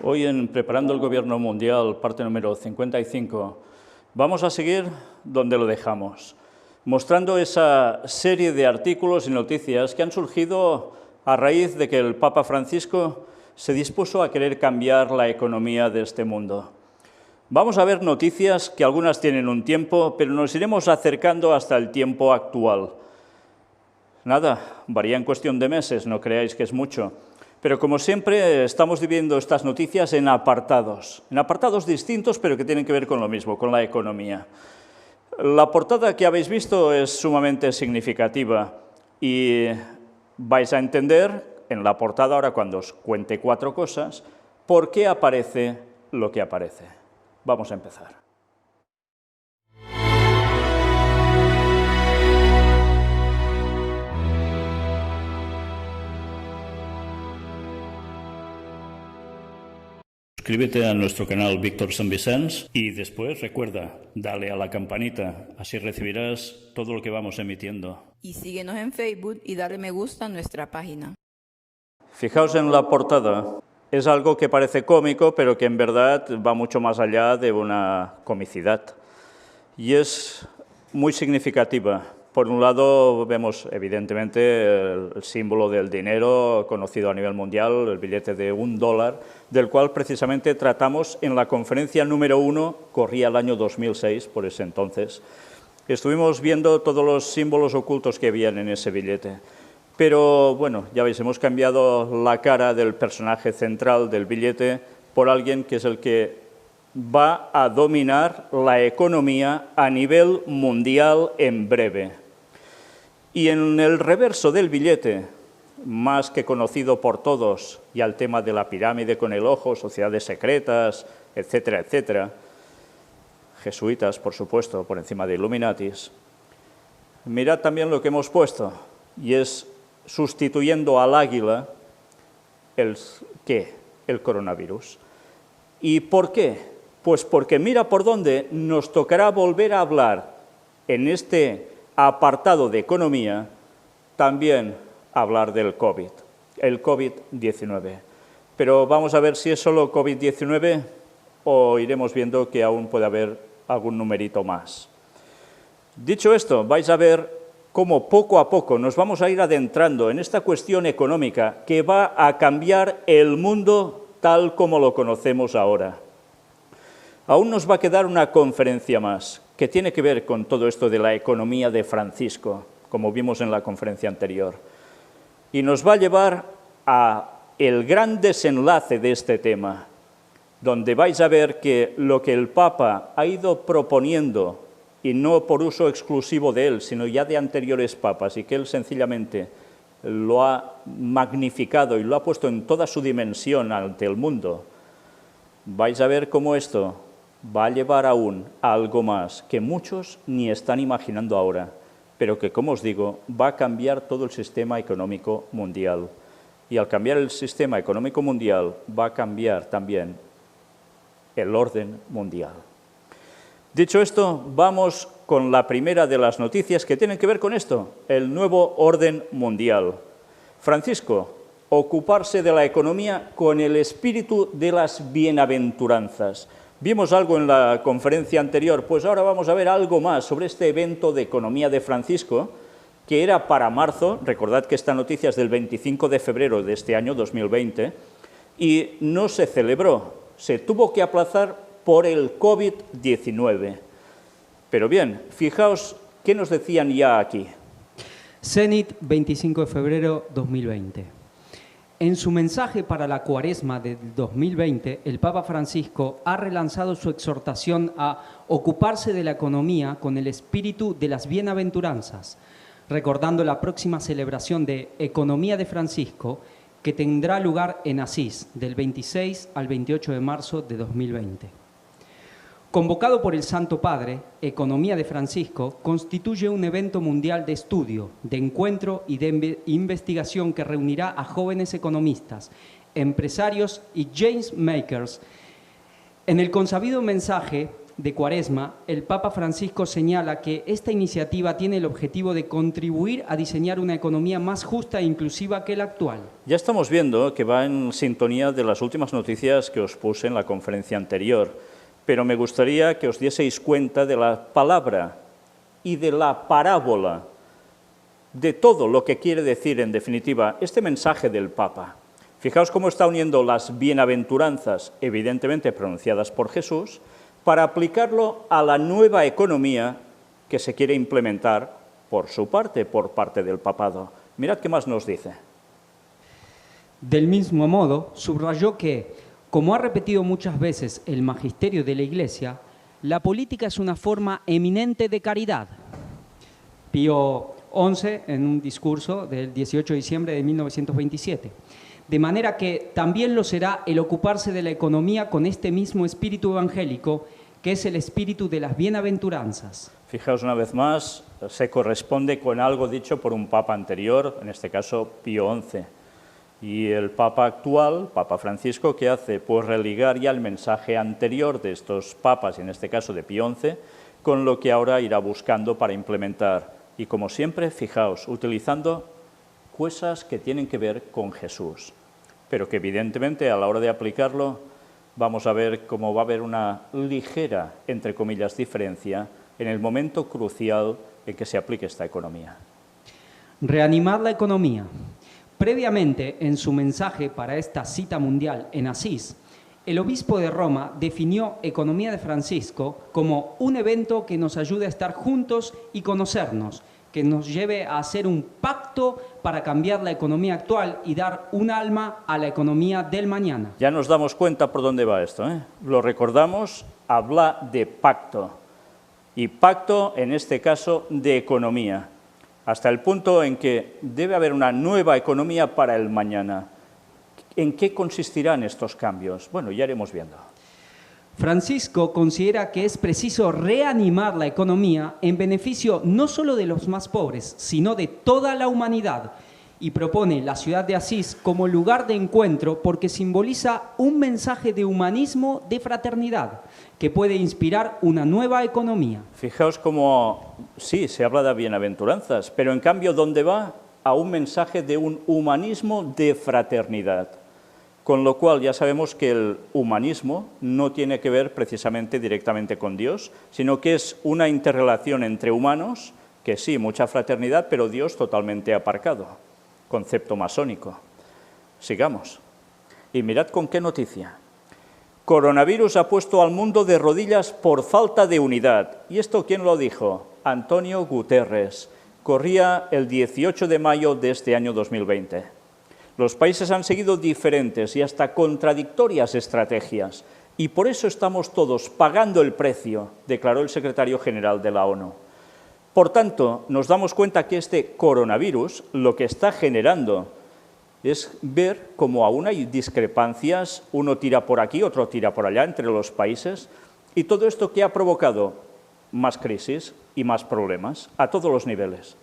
Hoy en Preparando el Gobierno Mundial, parte número 55, vamos a seguir donde lo dejamos, mostrando esa serie de artículos y noticias que han surgido a raíz de que el Papa Francisco se dispuso a querer cambiar la economía de este mundo. Vamos a ver noticias que algunas tienen un tiempo, pero nos iremos acercando hasta el tiempo actual. Nada, varía en cuestión de meses, no creáis que es mucho. Pero como siempre estamos dividiendo estas noticias en apartados distintos, pero que tienen que ver con lo mismo, con la economía. La portada que habéis visto es sumamente significativa y vais a entender en la portada, ahora cuando os cuente 4 cosas, por qué aparece lo que aparece. Vamos a empezar. Suscríbete a nuestro canal Víctor San Vicens y después recuerda, dale a la campanita, así recibirás todo lo que vamos emitiendo. Y síguenos en Facebook y dale me gusta a nuestra página. Fijaos en la portada, es algo que parece cómico, pero que en verdad va mucho más allá de una comicidad. Y es muy significativa. Por un lado vemos evidentemente el símbolo del dinero conocido a nivel mundial, el billete de $1, del cual precisamente tratamos en la conferencia número 1, corría el año 2006, por ese entonces. Estuvimos viendo todos los símbolos ocultos que habían en ese billete. Pero bueno, ya veis, hemos cambiado la cara del personaje central del billete por alguien que es el que va a dominar la economía a nivel mundial en breve. Y en el reverso del billete, más que conocido por todos, y al tema de la pirámide con el ojo, sociedades secretas, etcétera, etcétera, jesuitas, por supuesto, por encima de Illuminatis, mirad también lo que hemos puesto, y es sustituyendo al águila, el coronavirus. ¿Y por qué? Pues porque mira por dónde nos tocará volver a hablar en este apartado de economía, también hablar del COVID, el COVID-19. Pero vamos a ver si es solo COVID-19 o iremos viendo que aún puede haber algún numerito más. Dicho esto, vais a ver cómo poco a poco nos vamos a ir adentrando en esta cuestión económica que va a cambiar el mundo tal como lo conocemos ahora. Aún nos va a quedar una conferencia más, que tiene que ver con todo esto de la economía de Francisco, como vimos en la conferencia anterior. Y nos va a llevar a el gran desenlace de este tema, donde vais a ver que lo que el Papa ha ido proponiendo, y no por uso exclusivo de él, sino ya de anteriores papas, y que él sencillamente lo ha magnificado y lo ha puesto en toda su dimensión ante el mundo, vais a ver cómo esto va a llevar aún a algo más que muchos ni están imaginando ahora, pero que, como os digo, va a cambiar todo el sistema económico mundial. Y al cambiar el sistema económico mundial, va a cambiar también el orden mundial. Dicho esto, vamos con la primera de las noticias que tienen que ver con esto, el nuevo orden mundial. Francisco, ocuparse de la economía con el espíritu de las bienaventuranzas. Vimos algo en la conferencia anterior, pues ahora vamos a ver algo más sobre este evento de economía de Francisco, que era para marzo. Recordad que esta noticia es del 25 de febrero de este año 2020, y no se celebró, se tuvo que aplazar por el COVID-19. Pero bien, fijaos qué nos decían ya aquí. Zenit, 25 de febrero 2020. En su mensaje para la Cuaresma del 2020, el Papa Francisco ha relanzado su exhortación a ocuparse de la economía con el espíritu de las bienaventuranzas, recordando la próxima celebración de Economía de Francisco, que tendrá lugar en Asís, del 26 al 28 de marzo de 2020. Convocado por el Santo Padre, Economía de Francisco constituye un evento mundial de estudio, de encuentro y de investigación que reunirá a jóvenes economistas, empresarios y change makers en el consabido mensaje de Cuaresma, el Papa Francisco señala que esta iniciativa tiene el objetivo de contribuir a diseñar una economía más justa e inclusiva que la actual. Ya estamos viendo que va en sintonía de las últimas noticias que os puse en la conferencia anterior, pero me gustaría que os dieseis cuenta de la palabra y de la parábola, de todo lo que quiere decir, en definitiva, este mensaje del Papa. Fijaos cómo está uniendo las bienaventuranzas, evidentemente pronunciadas por Jesús, para aplicarlo a la nueva economía que se quiere implementar por su parte, por parte del papado. Mirad qué más nos dice. Del mismo modo, subrayó que, como ha repetido muchas veces el magisterio de la Iglesia, la política es una forma eminente de caridad. Pío XI, en un discurso del 18 de diciembre de 1927. De manera que también lo será el ocuparse de la economía con este mismo espíritu evangélico, que es el espíritu de las bienaventuranzas. Fijaos una vez más, se corresponde con algo dicho por un papa anterior, en este caso Pío XI. Y el papa actual, Papa Francisco, ¿qué hace? Pues religar ya el mensaje anterior de estos papas, y en este caso de Pío XI, con lo que ahora irá buscando para implementar. Y como siempre, fijaos, utilizando cosas que tienen que ver con Jesús, pero que evidentemente a la hora de aplicarlo vamos a ver cómo va a haber una ligera, entre comillas, diferencia en el momento crucial en que se aplique esta economía. Reanimar la economía. Previamente, en su mensaje para esta cita mundial en Asís, el obispo de Roma definió Economía de Francisco como un evento que nos ayude a estar juntos y conocernos, que nos lleve a hacer un pacto para cambiar la economía actual y dar un alma a la economía del mañana. Ya nos damos cuenta por dónde va esto, ¿eh? Lo recordamos, habla de pacto, y pacto, en este caso, de economía, hasta el punto en que debe haber una nueva economía para el mañana. ¿En qué consistirán estos cambios? Bueno, ya iremos viendo. Francisco considera que es preciso reanimar la economía en beneficio no solo de los más pobres, sino de toda la humanidad, y propone la ciudad de Asís como lugar de encuentro porque simboliza un mensaje de humanismo, de fraternidad, que puede inspirar una nueva economía. Fijaos cómo, sí, se habla de bienaventuranzas, pero en cambio, ¿dónde va? A un mensaje de un humanismo de fraternidad. Con lo cual ya sabemos que el humanismo no tiene que ver precisamente directamente con Dios, sino que es una interrelación entre humanos, que sí, mucha fraternidad, pero Dios totalmente aparcado. Concepto masónico. Sigamos. Y mirad con qué noticia. Coronavirus ha puesto al mundo de rodillas por falta de unidad. ¿Y esto quién lo dijo? Antonio Guterres. Corría el 18 de mayo de este año 2020. Los países han seguido diferentes y hasta contradictorias estrategias, y por eso estamos todos pagando el precio, declaró el secretario general de la ONU. Por tanto, nos damos cuenta que este coronavirus lo que está generando es ver cómo aún hay discrepancias, uno tira por aquí, otro tira por allá entre los países, y todo esto que ha provocado más crisis y más problemas a todos los niveles.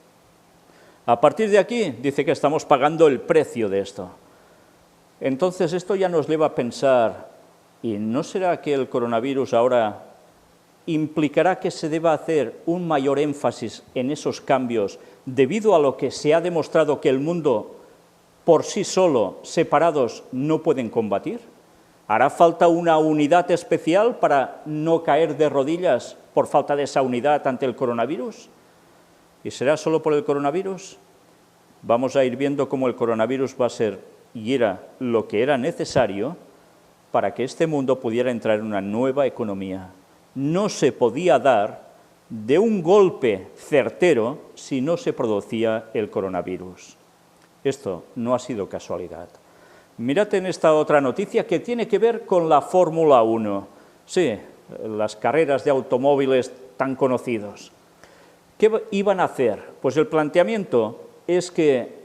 A partir de aquí, dice que estamos pagando el precio de esto. Entonces, esto ya nos lleva a pensar, ¿y no será que el coronavirus ahora implicará que se deba hacer un mayor énfasis en esos cambios debido a lo que se ha demostrado que el mundo por sí solo, separados, no pueden combatir? ¿Hará falta una unidad especial para no caer de rodillas por falta de esa unidad ante el coronavirus? ¿Y será solo por el coronavirus? Vamos a ir viendo cómo el coronavirus va a ser y era lo que era necesario para que este mundo pudiera entrar en una nueva economía. No se podía dar de un golpe certero si no se producía el coronavirus. Esto no ha sido casualidad. Mirad en esta otra noticia que tiene que ver con la Fórmula 1. Sí, las carreras de automóviles tan conocidos. ¿Qué iban a hacer? Pues el planteamiento es que,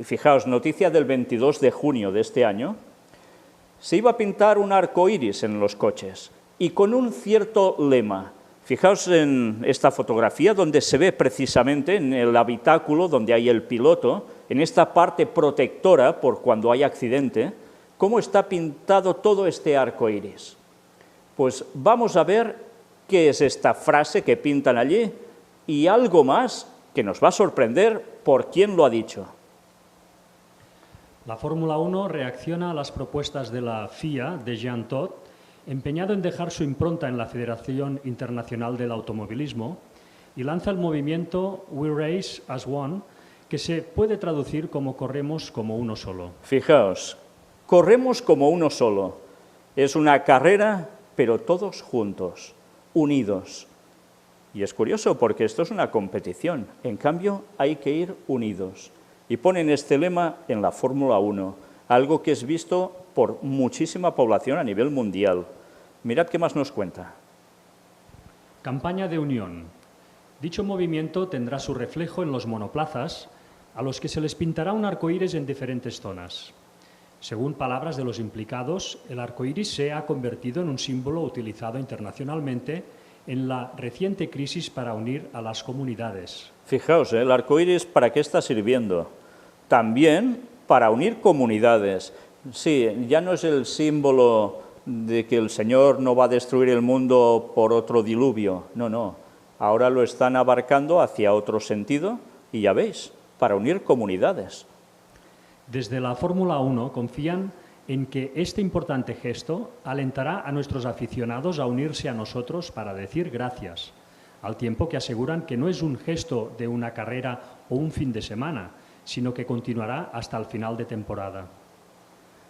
fijaos, noticia del 22 de junio de este año, se iba a pintar un arco iris en los coches y con un cierto lema. Fijaos en esta fotografía donde se ve precisamente en el habitáculo donde hay el piloto, en esta parte protectora por cuando hay accidente, cómo está pintado todo este arco iris. Pues vamos a ver ¿Qué es esta frase que pintan allí? Y algo más que nos va a sorprender por quién lo ha dicho. La Fórmula 1 reacciona a las propuestas de la FIA, de Jean Todt, empeñado en dejar su impronta en la Federación Internacional del Automovilismo, y lanza el movimiento We Race as One, que se puede traducir como corremos como uno solo. Fijaos, corremos como uno solo. Es una carrera, pero todos juntos, unidos. Y es curioso porque esto es una competición, en cambio hay que ir unidos. Y ponen este lema en la Fórmula 1, algo que es visto por muchísima población a nivel mundial. Mirad qué más nos cuenta. Campaña de unión. Dicho movimiento tendrá su reflejo en los monoplazas, a los que se les pintará un arcoíris en diferentes zonas. Según palabras de los implicados, el arcoíris se ha convertido en un símbolo utilizado internacionalmente en la reciente crisis para unir a las comunidades. Fijaos, el arcoíris, ¿para qué está sirviendo? También para unir comunidades. Sí, ya no es el símbolo de que el Señor no va a destruir el mundo por otro diluvio. No, no. Ahora lo están abarcando hacia otro sentido y ya veis, para unir comunidades. Desde la Fórmula 1 confían en que este importante gesto alentará a nuestros aficionados a unirse a nosotros para decir gracias, al tiempo que aseguran que no es un gesto de una carrera o un fin de semana, sino que continuará hasta el final de temporada.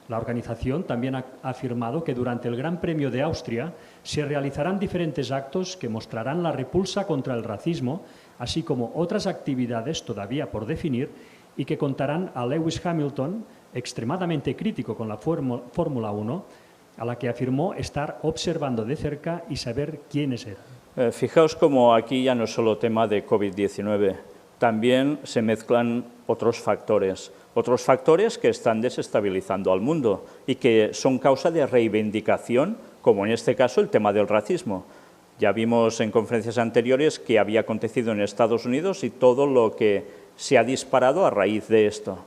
La organización también ha afirmado que durante el Gran Premio de Austria se realizarán diferentes actos que mostrarán la repulsa contra el racismo, así como otras actividades todavía por definir y que contarán a Lewis Hamilton, extremadamente crítico con la Fórmula 1, a la que afirmó estar observando de cerca y saber quiénes eran. Fijaos como aquí ya no es solo tema de COVID-19, también se mezclan otros factores que están desestabilizando al mundo y que son causa de reivindicación, como en este caso el tema del racismo. Ya vimos en conferencias anteriores que había acontecido en Estados Unidos y todo lo que se ha disparado a raíz de esto.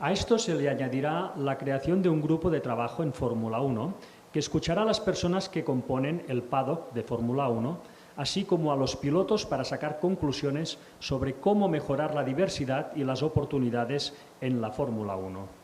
A esto se le añadirá la creación de un grupo de trabajo en Fórmula 1 que escuchará a las personas que componen el paddock de Fórmula 1, así como a los pilotos para sacar conclusiones sobre cómo mejorar la diversidad y las oportunidades en la Fórmula 1.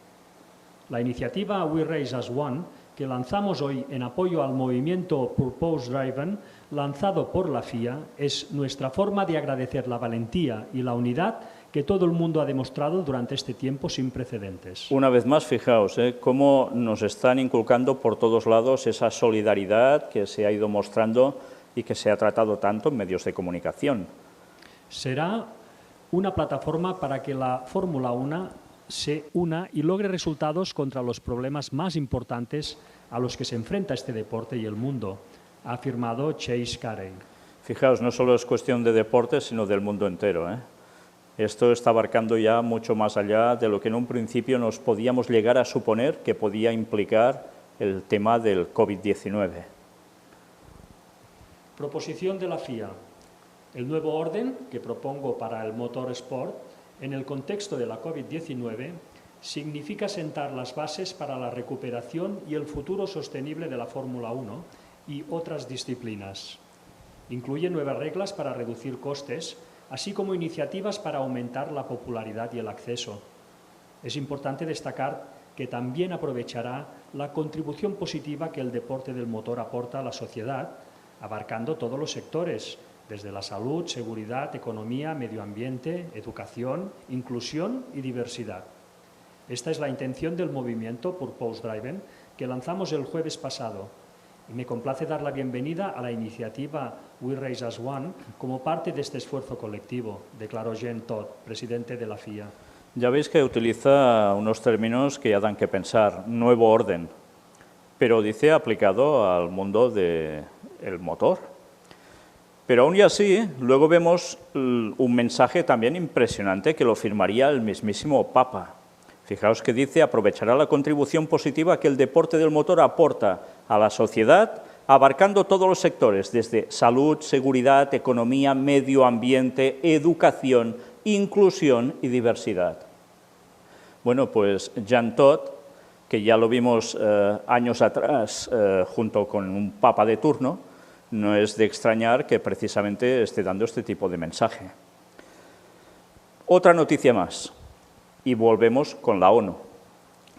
La iniciativa We Race as One, que lanzamos hoy en apoyo al movimiento Purpose Driven, lanzado por la FIA, es nuestra forma de agradecer la valentía y la unidad que todo el mundo ha demostrado durante este tiempo sin precedentes. Una vez más, fijaos, cómo nos están inculcando por todos lados esa solidaridad que se ha ido mostrando y que se ha tratado tanto en medios de comunicación. Será una plataforma para que la Fórmula 1 se una y logre resultados contra los problemas más importantes a los que se enfrenta este deporte y el mundo, ha afirmado Chase Carey. Fijaos, no solo es cuestión de deporte, sino del mundo entero. Esto está abarcando ya mucho más allá de lo que en un principio nos podíamos llegar a suponer que podía implicar el tema del COVID-19. Proposición de la FIA. El nuevo orden que propongo para el motorsport en el contexto de la COVID-19 significa sentar las bases para la recuperación y el futuro sostenible de la Fórmula 1 y otras disciplinas. Incluye nuevas reglas para reducir costes, así como iniciativas para aumentar la popularidad y el acceso. Es importante destacar que también aprovechará la contribución positiva que el deporte del motor aporta a la sociedad, abarcando todos los sectores, desde la salud, seguridad, economía, medio ambiente, educación, inclusión y diversidad. Esta es la intención del movimiento Purpose Driven que lanzamos el jueves pasado. Y me complace dar la bienvenida a la iniciativa We Race as One como parte de este esfuerzo colectivo, declaró Jean Todt, presidente de la FIA. Ya veis que utiliza unos términos que ya dan que pensar, nuevo orden, pero dice aplicado al mundo del motor. Pero aún y así, luego vemos un mensaje también impresionante que lo firmaría el mismísimo Papa. Fijaos que dice, aprovechará la contribución positiva que el deporte del motor aporta a la sociedad, abarcando todos los sectores, desde salud, seguridad, economía, medio ambiente, educación, inclusión y diversidad. Bueno, pues Jean Todt que ya lo vimos años atrás junto con un papa de turno, no es de extrañar que precisamente esté dando este tipo de mensaje. Otra noticia más, y volvemos con la ONU.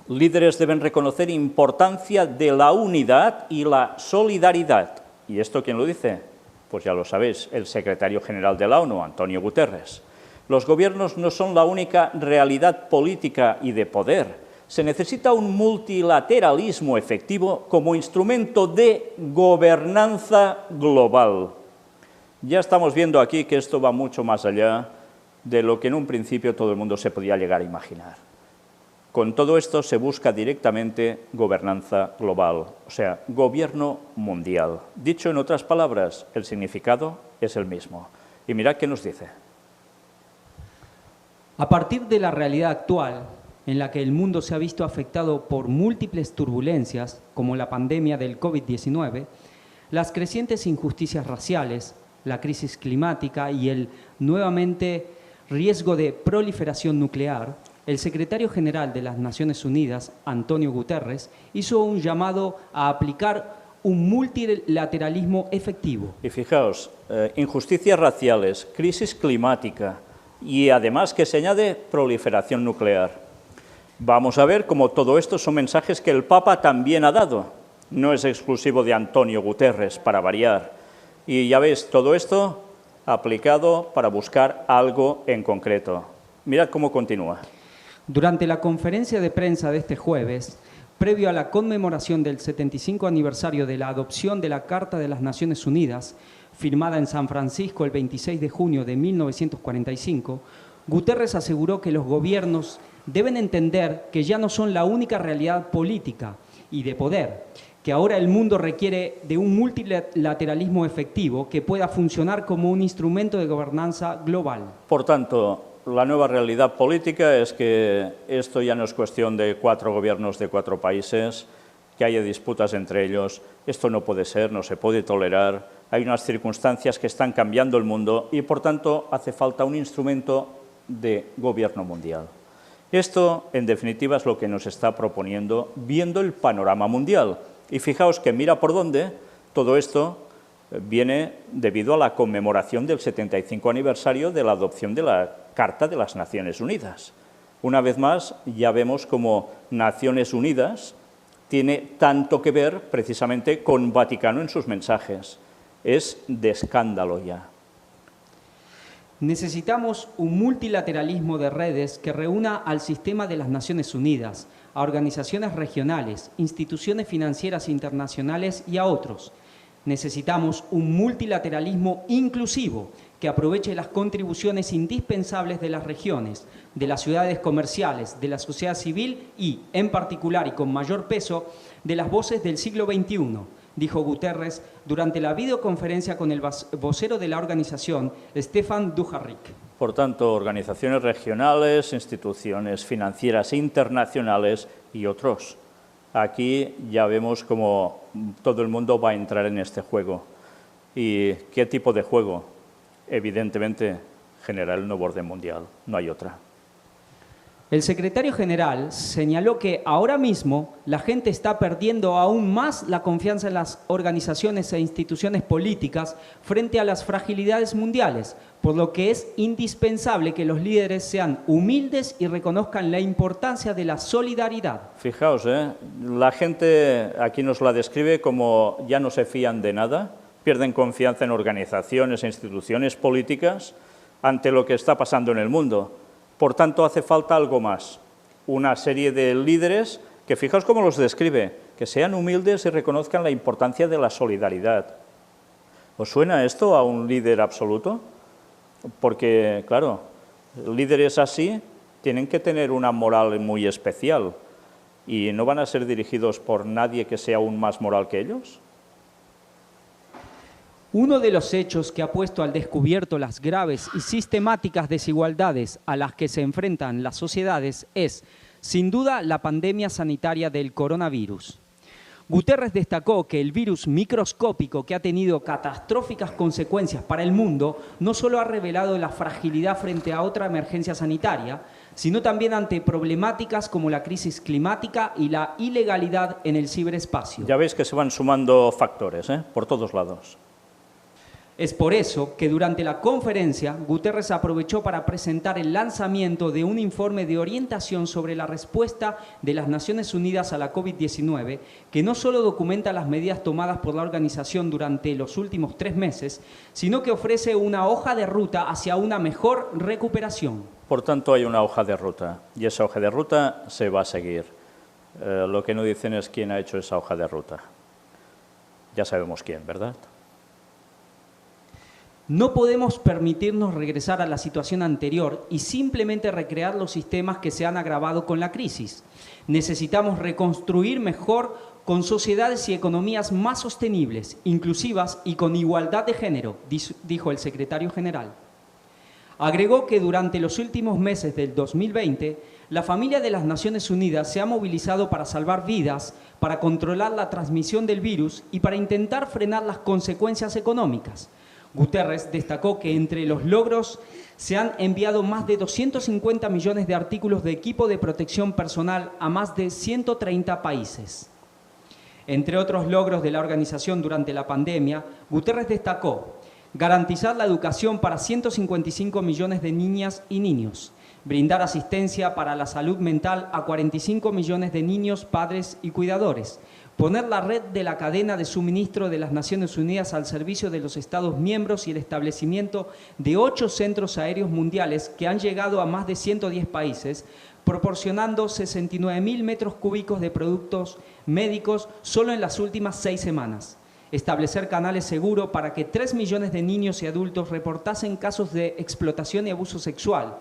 Líderes deben reconocer importancia de la unidad y la solidaridad. ¿Y esto quién lo dice? Pues ya lo sabéis, el secretario general de la ONU, Antonio Guterres. Los gobiernos no son la única realidad política y de poder. Se necesita un multilateralismo efectivo como instrumento de gobernanza global. Ya estamos viendo aquí que esto va mucho más allá de lo que en un principio todo el mundo se podía llegar a imaginar. Con todo esto se busca directamente gobernanza global, o sea, gobierno mundial. Dicho en otras palabras, el significado es el mismo. Y mirad qué nos dice. A partir de la realidad actual, en la que el mundo se ha visto afectado por múltiples turbulencias, como la pandemia del COVID-19, las crecientes injusticias raciales, la crisis climática y el nuevamente riesgo de proliferación nuclear, el secretario general de las Naciones Unidas, Antonio Guterres, hizo un llamado a aplicar un multilateralismo efectivo. Y fijaos, injusticias raciales, crisis climática y además que se añade proliferación nuclear. Vamos a ver cómo todo esto son mensajes que el Papa también ha dado. No es exclusivo de Antonio Guterres, para variar. Y ya veis, todo esto aplicado para buscar algo en concreto. Mirad cómo continúa. Durante la conferencia de prensa de este jueves, previo a la conmemoración del 75 aniversario de la adopción de la Carta de las Naciones Unidas, firmada en San Francisco el 26 de junio de 1945, Guterres aseguró que los gobiernos deben entender que ya no son la única realidad política y de poder, que ahora el mundo requiere de un multilateralismo efectivo que pueda funcionar como un instrumento de gobernanza global. Por tanto, la nueva realidad política es que esto ya no es cuestión de 4 gobiernos de 4 países, que haya disputas entre ellos. Esto no puede ser, no se puede tolerar. Hay unas circunstancias que están cambiando el mundo y, por tanto, hace falta un instrumento de gobierno mundial. Esto, en definitiva, es lo que nos está proponiendo viendo el panorama mundial. Y fijaos que mira por dónde todo esto viene debido a la conmemoración del 75 aniversario de la adopción de la Carta de las Naciones Unidas. Una vez más, ya vemos cómo Naciones Unidas tiene tanto que ver precisamente con Vaticano en sus mensajes. Es de escándalo ya. Necesitamos un multilateralismo de redes que reúna al sistema de las Naciones Unidas, a organizaciones regionales, instituciones financieras internacionales y a otros. Necesitamos un multilateralismo inclusivo que aproveche las contribuciones indispensables de las regiones, de las ciudades comerciales, de la sociedad civil y, en particular y con mayor peso, de las voces del siglo XXI, dijo Guterres durante la videoconferencia con el vocero de la organización, Stefan Dujarric. Por tanto, organizaciones regionales, instituciones financieras internacionales y otros. Aquí ya vemos cómo todo el mundo va a entrar en este juego. ¿Y qué tipo de juego? Evidentemente, generar el nuevo orden mundial, no hay otra. El secretario general señaló que ahora mismo la gente está perdiendo aún más la confianza en las organizaciones e instituciones políticas frente a las fragilidades mundiales, por lo que es indispensable que los líderes sean humildes y reconozcan la importancia de la solidaridad. Fijaos, la gente aquí nos la describe como ya no se fían de nada, pierden confianza en organizaciones e instituciones políticas ante lo que está pasando en el mundo. Por tanto, hace falta algo más, una serie de líderes que, fijaos cómo los describe, que sean humildes y reconozcan la importancia de la solidaridad. ¿Os suena esto a un líder absoluto? Porque, claro, líderes así tienen que tener una moral muy especial y no van a ser dirigidos por nadie que sea aún más moral que ellos. Uno de los hechos que ha puesto al descubierto las graves y sistemáticas desigualdades a las que se enfrentan las sociedades es, sin duda, la pandemia sanitaria del coronavirus. Guterres destacó que el virus microscópico que ha tenido catastróficas consecuencias para el mundo no solo ha revelado la fragilidad frente a otra emergencia sanitaria, sino también ante problemáticas como la crisis climática y la ilegalidad en el ciberespacio. Ya veis que se van sumando factores, por todos lados. Es por eso que durante la conferencia, Guterres aprovechó para presentar el lanzamiento de un informe de orientación sobre la respuesta de las Naciones Unidas a la COVID-19, que no solo documenta las medidas tomadas por la organización durante los últimos 3 meses, sino que ofrece una hoja de ruta hacia una mejor recuperación. Por tanto, hay una hoja de ruta, y esa hoja de ruta se va a seguir. Lo que no dicen es quién ha hecho esa hoja de ruta. Ya sabemos quién, ¿verdad? No podemos permitirnos regresar a la situación anterior y simplemente recrear los sistemas que se han agravado con la crisis. Necesitamos reconstruir mejor con sociedades y economías más sostenibles, inclusivas y con igualdad de género, dijo el secretario general. Agregó que durante los últimos meses del 2020, la familia de las Naciones Unidas se ha movilizado para salvar vidas, para controlar la transmisión del virus y para intentar frenar las consecuencias económicas. Guterres destacó que entre los logros se han enviado más de 250 millones de artículos de equipo de protección personal a más de 130 países. Entre otros logros de la organización durante la pandemia, Guterres destacó garantizar la educación para 155 millones de niñas y niños, brindar asistencia para la salud mental a 45 millones de niños, padres y cuidadores, poner la red de la cadena de suministro de las Naciones Unidas al servicio de los Estados miembros y el establecimiento de 8 centros aéreos mundiales que han llegado a más de 110 países, proporcionando 69.000 metros cúbicos de productos médicos solo en las últimas 6 semanas. Establecer canales seguros para que 3 millones de niños y adultos reportasen casos de explotación y abuso sexual.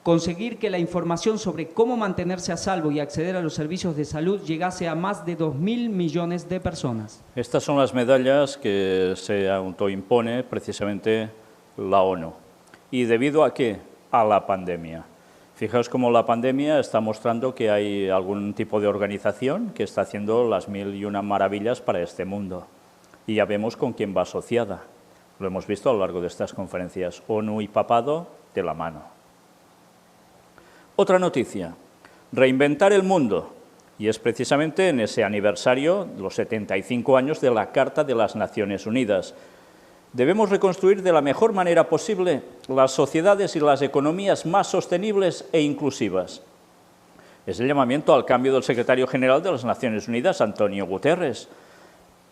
Conseguir que la información sobre cómo mantenerse a salvo y acceder a los servicios de salud llegase a más de 2.000 millones de personas. Estas son las medallas que se autoimpone precisamente la ONU. ¿Y debido a qué? A la pandemia. Fijaos cómo la pandemia está mostrando que hay algún tipo de organización que está haciendo las 1001 maravillas para este mundo. Y ya vemos con quién va asociada. Lo hemos visto a lo largo de estas conferencias. ONU y papado de la mano. Otra noticia, reinventar el mundo, y es precisamente en ese aniversario, los 75 años de la Carta de las Naciones Unidas. Debemos reconstruir de la mejor manera posible las sociedades y las economías más sostenibles e inclusivas. Es el llamamiento al cambio del secretario general de las Naciones Unidas, Antonio Guterres,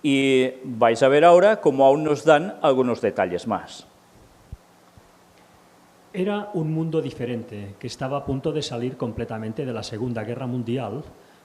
y vais a ver ahora cómo aún nos dan algunos detalles más. Era un mundo diferente, que estaba a punto de salir completamente de la Segunda Guerra Mundial,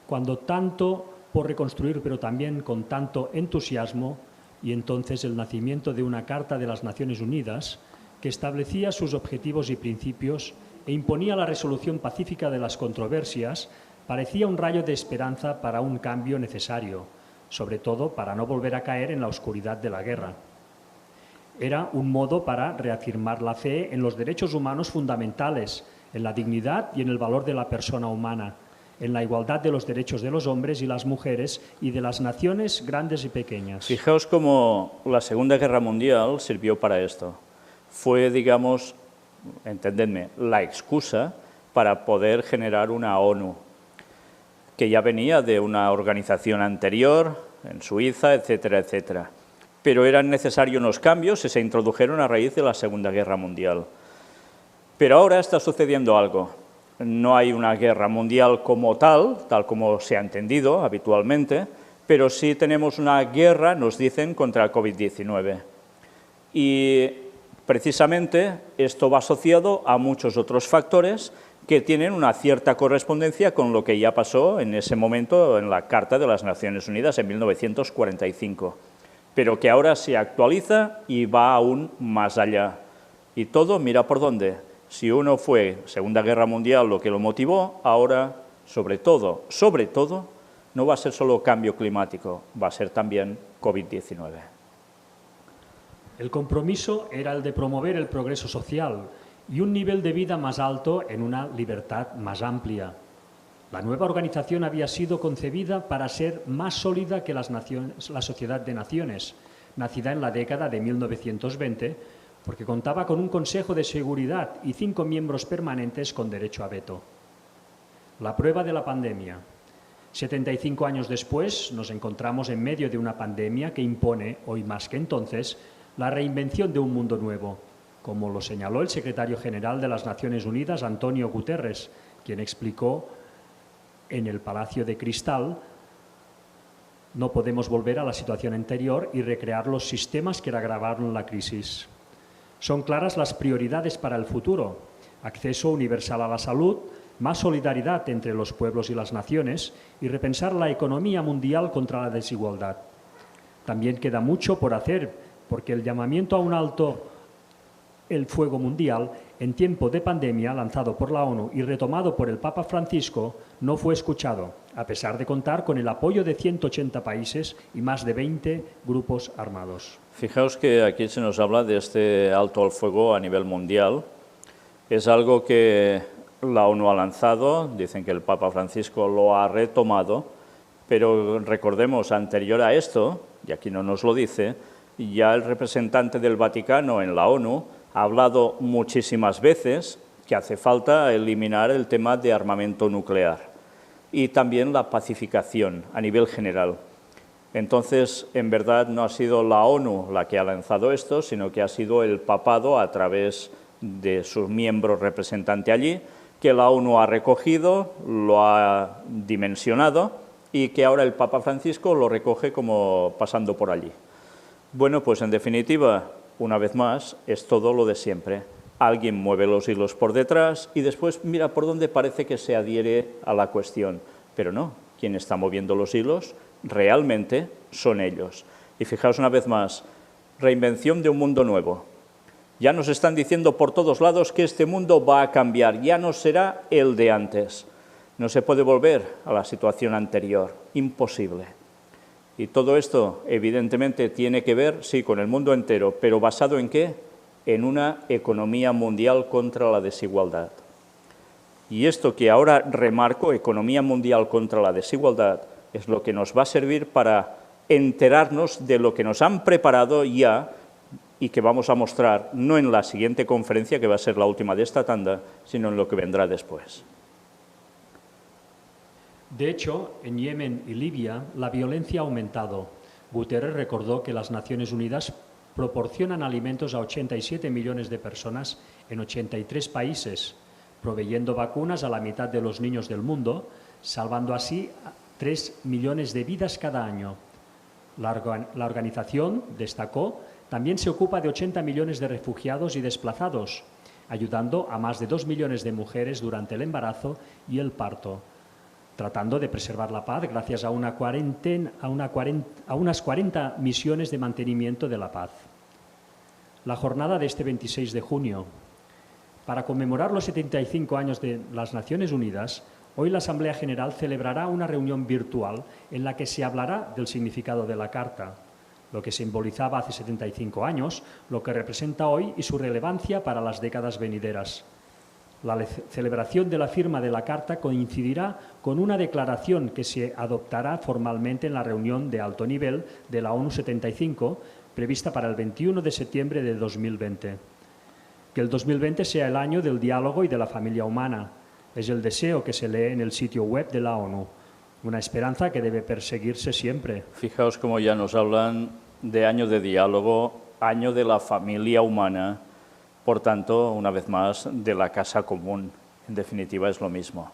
cuando tanto por reconstruir, pero también con tanto entusiasmo, y entonces el nacimiento de una Carta de las Naciones Unidas que establecía sus objetivos y principios e imponía la resolución pacífica de las controversias, parecía un rayo de esperanza para un cambio necesario, sobre todo para no volver a caer en la oscuridad de la guerra. Era un modo para reafirmar la fe en los derechos humanos fundamentales, en la dignidad y en el valor de la persona humana, en la igualdad de los derechos de los hombres y las mujeres y de las naciones grandes y pequeñas. Fijaos cómo la Segunda Guerra Mundial sirvió para esto. Fue, digamos, entendedme, la excusa para poder generar una ONU, que ya venía de una organización anterior, en Suiza, etcétera, etcétera. Pero eran necesarios unos cambios y se introdujeron a raíz de la Segunda Guerra Mundial. Pero ahora está sucediendo algo. No hay una guerra mundial como tal como se ha entendido habitualmente, pero sí tenemos una guerra, nos dicen, contra el COVID-19. Y precisamente esto va asociado a muchos otros factores que tienen una cierta correspondencia con lo que ya pasó en ese momento en la Carta de las Naciones Unidas en 1945. Pero que ahora se actualiza y va aún más allá. Y todo, mira por dónde. Si uno fue Segunda Guerra Mundial lo que lo motivó, ahora, sobre todo, no va a ser solo cambio climático, va a ser también COVID-19. El compromiso era el de promover el progreso social y un nivel de vida más alto en una libertad más amplia. La nueva organización había sido concebida para ser más sólida que la Sociedad de Naciones, nacida en la década de 1920, porque contaba con un Consejo de Seguridad y 5 miembros permanentes con derecho a veto. la prueba de la pandemia. 75 años después nos encontramos en medio de una pandemia que impone, hoy más que entonces, la reinvención de un mundo nuevo, como lo señaló el secretario general de las Naciones Unidas, Antonio Guterres, quien explicó en el Palacio de Cristal: no podemos volver a la situación anterior y recrear los sistemas que agravaron la crisis. Son claras las prioridades para el futuro: acceso universal a la salud, más solidaridad entre los pueblos y las naciones y repensar la economía mundial contra la desigualdad. También queda mucho por hacer, porque el llamamiento a un alto el fuego mundial en tiempo de pandemia, lanzado por la ONU y retomado por el Papa Francisco, no fue escuchado, a pesar de contar con el apoyo de 180 países y más de 20 grupos armados. Fijaos que aquí se nos habla de este alto al fuego a nivel mundial. Es algo que la ONU ha lanzado, dicen que el Papa Francisco lo ha retomado, pero recordemos, anterior a esto, y aquí no nos lo dice, ya el representante del Vaticano en la ONU ha hablado muchísimas veces que hace falta eliminar el tema de armamento nuclear y también la pacificación a nivel general. Entonces, en verdad, no ha sido la ONU la que ha lanzado esto, sino que ha sido el papado a través de sus miembros representantes allí, que la ONU ha recogido, lo ha dimensionado y que ahora el Papa Francisco lo recoge como pasando por allí. Bueno, pues en definitiva, una vez más, es todo lo de siempre. Alguien mueve los hilos por detrás y después mira por dónde parece que se adhiere a la cuestión. Pero no, quien está moviendo los hilos realmente son ellos. Y fijaos una vez más, reinvención de un mundo nuevo. Ya nos están diciendo por todos lados que este mundo va a cambiar, ya no será el de antes. No se puede volver a la situación anterior, imposible. Y todo esto, evidentemente, tiene que ver, sí, con el mundo entero, pero ¿basado en qué? En una economía mundial contra la desigualdad. Y esto que ahora remarco, economía mundial contra la desigualdad, es lo que nos va a servir para enterarnos de lo que nos han preparado ya y que vamos a mostrar, no en la siguiente conferencia, que va a ser la última de esta tanda, sino en lo que vendrá después. De hecho, en Yemen y Libia la violencia ha aumentado. Guterres recordó que las Naciones Unidas proporcionan alimentos a 87 millones de personas en 83 países, proveyendo vacunas a la mitad de los niños del mundo, salvando así 3 millones de vidas cada año. La organización, destacó, también se ocupa de 80 millones de refugiados y desplazados, ayudando a más de 2 millones de mujeres durante el embarazo y el parto, tratando de preservar la paz gracias a unas 40 misiones de mantenimiento de la paz. La jornada de este 26 de junio. Para conmemorar los 75 años de las Naciones Unidas, hoy la Asamblea General celebrará una reunión virtual en la que se hablará del significado de la Carta, lo que simbolizaba hace 75 años, lo que representa hoy y su relevancia para las décadas venideras. La celebración de la firma de la Carta coincidirá con una declaración que se adoptará formalmente en la reunión de alto nivel de la ONU 75, prevista para el 21 de septiembre de 2020. Que el 2020 sea el año del diálogo y de la familia humana. Es el deseo que se lee en el sitio web de la ONU. Una esperanza que debe perseguirse siempre. Fijaos cómo ya nos hablan de año de diálogo, año de la familia humana. Por tanto, una vez más, de la casa común. En definitiva, es lo mismo.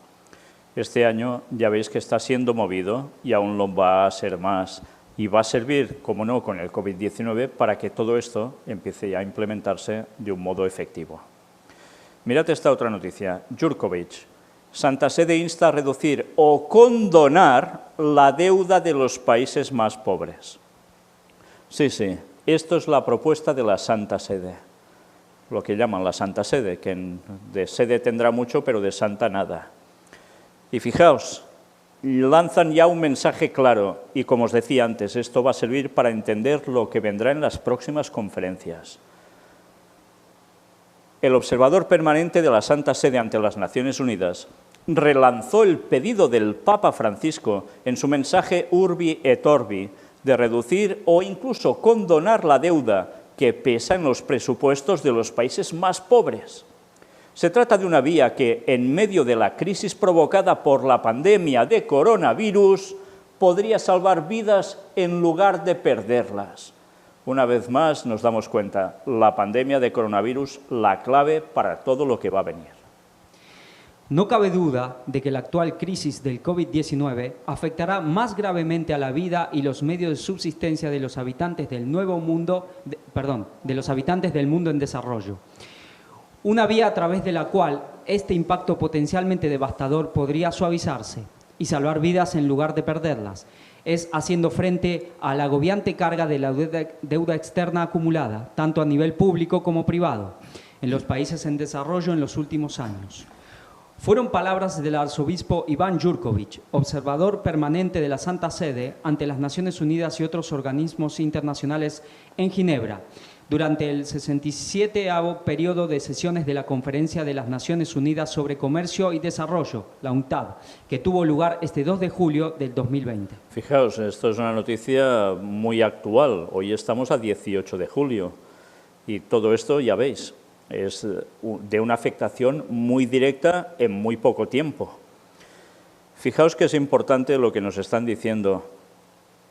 Este año ya veis que está siendo movido y aún lo va a ser más. Y va a servir, como no, con el COVID-19 para que todo esto empiece a implementarse de un modo efectivo. Mirad esta otra noticia. Jurkovic. Santa Sede insta a reducir o condonar la deuda de los países más pobres. Sí, esto es la propuesta de la Santa Sede. Lo que llaman la Santa Sede, que de sede tendrá mucho, pero de santa nada. Y fijaos, lanzan ya un mensaje claro, y como os decía antes, esto va a servir para entender lo que vendrá en las próximas conferencias. El observador permanente de la Santa Sede ante las Naciones Unidas relanzó el pedido del Papa Francisco en su mensaje Urbi et Orbi de reducir o incluso condonar la deuda que pesa en los presupuestos de los países más pobres. Se trata de una vía que, en medio de la crisis provocada por la pandemia de coronavirus, podría salvar vidas en lugar de perderlas. Una vez más nos damos cuenta, la pandemia de coronavirus, la clave para todo lo que va a venir. No cabe duda de que la actual crisis del COVID-19 afectará más gravemente a la vida y los medios de subsistencia de los habitantes del de los habitantes del mundo en desarrollo. Una vía a través de la cual este impacto potencialmente devastador podría suavizarse y salvar vidas en lugar de perderlas, es haciendo frente a la agobiante carga de la deuda externa acumulada, tanto a nivel público como privado, en los países en desarrollo en los últimos años. Fueron palabras del arzobispo Iván Jurković, observador permanente de la Santa Sede ante las Naciones Unidas y otros organismos internacionales en Ginebra, durante el 67º periodo de sesiones de la Conferencia de las Naciones Unidas sobre Comercio y Desarrollo, la UNCTAD, que tuvo lugar este 2 de julio del 2020. Fijaos, esto es una noticia muy actual. Hoy estamos a 18 de julio y todo esto, ya veis, es de una afectación muy directa en muy poco tiempo. Fijaos que es importante lo que nos están diciendo,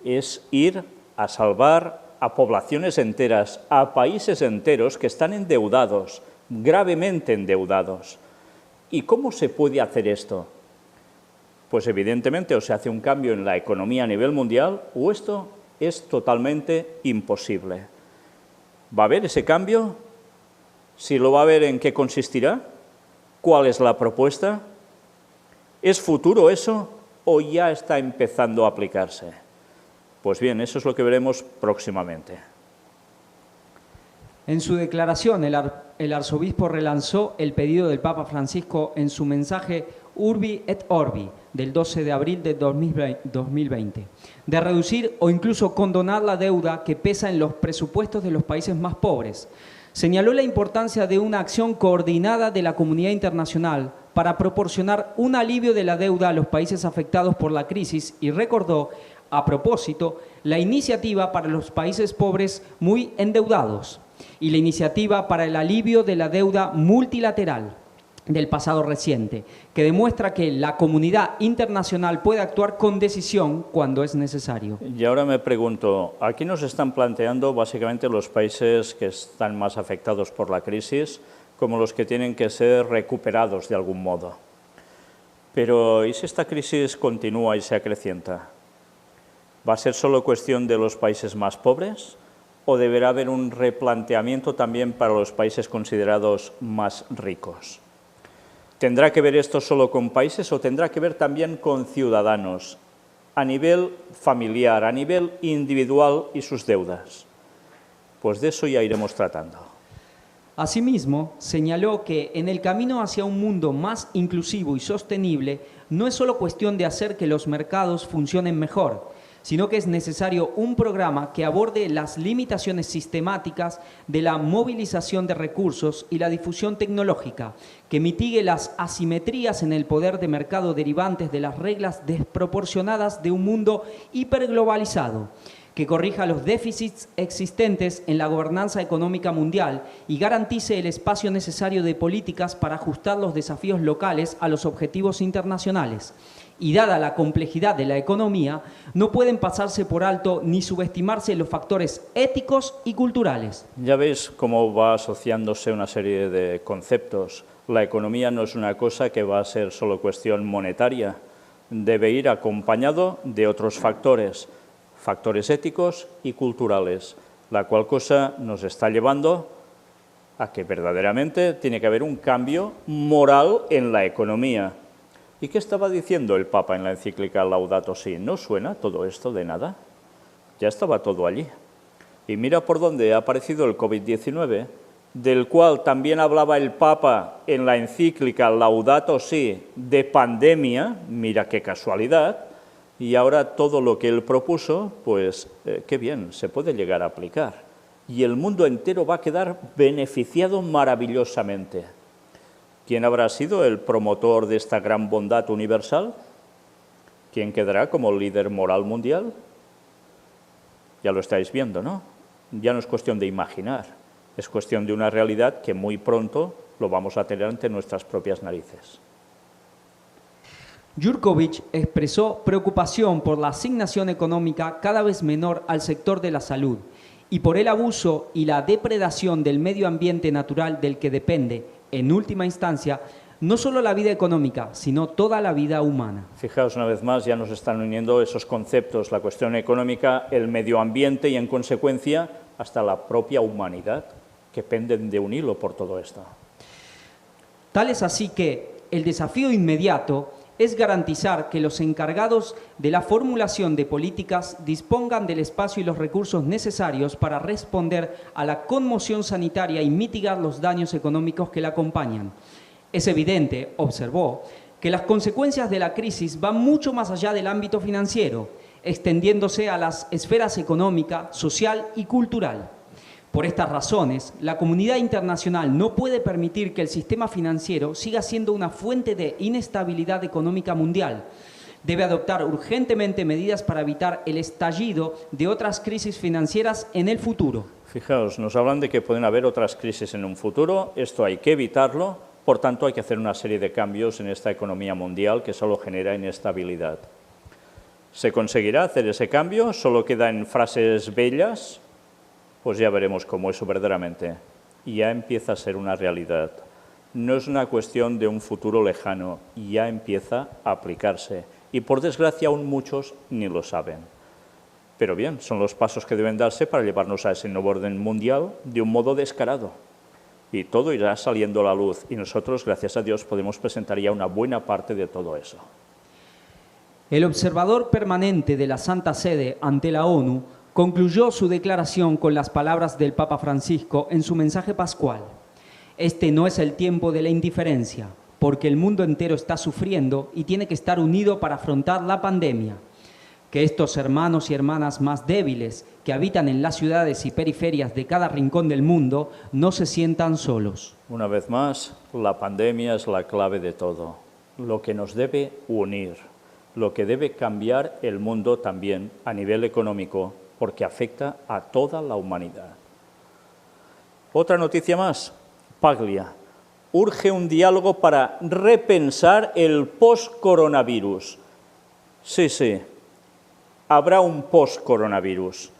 es ir a salvar a poblaciones enteras, a países enteros que están endeudados, gravemente endeudados. ¿Y cómo se puede hacer esto? Pues evidentemente o se hace un cambio en la economía a nivel mundial o esto es totalmente imposible. ¿Va a haber ese cambio? Si lo va a haber, ¿en qué consistirá? ¿Cuál es la propuesta? ¿Es futuro eso o ya está empezando a aplicarse? Pues bien, eso es lo que veremos próximamente. En su declaración, el arzobispo relanzó el pedido del Papa Francisco en su mensaje Urbi et Orbi del 12 de abril de 2020, de reducir o incluso condonar la deuda que pesa en los presupuestos de los países más pobres. Señaló la importancia de una acción coordinada de la comunidad internacional para proporcionar un alivio de la deuda a los países afectados por la crisis y recordó, a propósito, la iniciativa para los países pobres muy endeudados y la iniciativa para el alivio de la deuda multilateral del pasado reciente, que demuestra que la comunidad internacional puede actuar con decisión cuando es necesario. Y ahora me pregunto, aquí nos están planteando básicamente los países que están más afectados por la crisis como los que tienen que ser recuperados de algún modo. Pero, ¿y si esta crisis continúa y se acrecienta? ¿Va a ser solo cuestión de los países más pobres o deberá haber un replanteamiento también para los países considerados más ricos? ¿Tendrá que ver esto solo con países o tendrá que ver también con ciudadanos, a nivel familiar, a nivel individual y sus deudas? Pues de eso ya iremos tratando. Asimismo, señaló que en el camino hacia un mundo más inclusivo y sostenible no es solo cuestión de hacer que los mercados funcionen mejor, sino que es necesario un programa que aborde las limitaciones sistemáticas de la movilización de recursos y la difusión tecnológica, que mitigue las asimetrías en el poder de mercado derivantes de las reglas desproporcionadas de un mundo hiperglobalizado, que corrija los déficits existentes en la gobernanza económica mundial y garantice el espacio necesario de políticas para ajustar los desafíos locales a los objetivos internacionales. Y dada la complejidad de la economía, no pueden pasarse por alto ni subestimarse los factores éticos y culturales. Ya veis cómo va asociándose una serie de conceptos. La economía no es una cosa que va a ser solo cuestión monetaria, debe ir acompañado de otros factores, factores éticos y culturales, la cual cosa nos está llevando a que verdaderamente tiene que haber un cambio moral en la economía. ¿Y qué estaba diciendo el Papa en la encíclica Laudato Si? ¿No suena todo esto de nada? Ya estaba todo allí. Y mira por dónde ha aparecido el COVID-19, del cual también hablaba el Papa en la encíclica Laudato Si de pandemia, mira qué casualidad, y ahora todo lo que él propuso, pues qué bien, se puede llegar a aplicar. Y el mundo entero va a quedar beneficiado maravillosamente. ¿Quién habrá sido el promotor de esta gran bondad universal? ¿Quién quedará como líder moral mundial? Ya lo estáis viendo, ¿no? Ya no es cuestión de imaginar, es cuestión de una realidad que muy pronto lo vamos a tener ante nuestras propias narices. Jurkovic expresó preocupación por la asignación económica cada vez menor al sector de la salud y por el abuso y la depredación del medio ambiente natural del que depende, en última instancia, no solo la vida económica, sino toda la vida humana. Fijaos, una vez más, ya nos están uniendo esos conceptos, la cuestión económica, el medio ambiente y, en consecuencia, hasta la propia humanidad, que penden de un hilo por todo esto. Tal es así que el desafío inmediato es garantizar que los encargados de la formulación de políticas dispongan del espacio y los recursos necesarios para responder a la conmoción sanitaria y mitigar los daños económicos que la acompañan. Es evidente, observó, que las consecuencias de la crisis van mucho más allá del ámbito financiero, extendiéndose a las esferas económica, social y cultural. Por estas razones, la comunidad internacional no puede permitir que el sistema financiero siga siendo una fuente de inestabilidad económica mundial. Debe adoptar urgentemente medidas para evitar el estallido de otras crisis financieras en el futuro. Fijaos, nos hablan de que pueden haber otras crisis en un futuro, esto hay que evitarlo, por tanto hay que hacer una serie de cambios en esta economía mundial que solo genera inestabilidad. ¿Se conseguirá hacer ese cambio? ¿Solo queda en frases bellas? Pues ya veremos cómo eso verdaderamente ya empieza a ser una realidad. No es una cuestión de un futuro lejano, ya empieza a aplicarse. Y por desgracia aún muchos ni lo saben. Pero bien, son los pasos que deben darse para llevarnos a ese nuevo orden mundial de un modo descarado. Y todo irá saliendo a la luz y nosotros, gracias a Dios, podemos presentar ya una buena parte de todo eso. El observador permanente de la Santa Sede ante la ONU concluyó su declaración con las palabras del Papa Francisco en su mensaje pascual. Este no es el tiempo de la indiferencia, porque el mundo entero está sufriendo y tiene que estar unido para afrontar la pandemia. Que estos hermanos y hermanas más débiles que habitan en las ciudades y periferias de cada rincón del mundo no se sientan solos. Una vez más, la pandemia es la clave de todo, lo que nos debe unir, lo que debe cambiar el mundo también a nivel económico, porque afecta a toda la humanidad. Otra noticia más, Paglia. Urge un diálogo para repensar el post-coronavirus. Sí, habrá un post-coronavirus.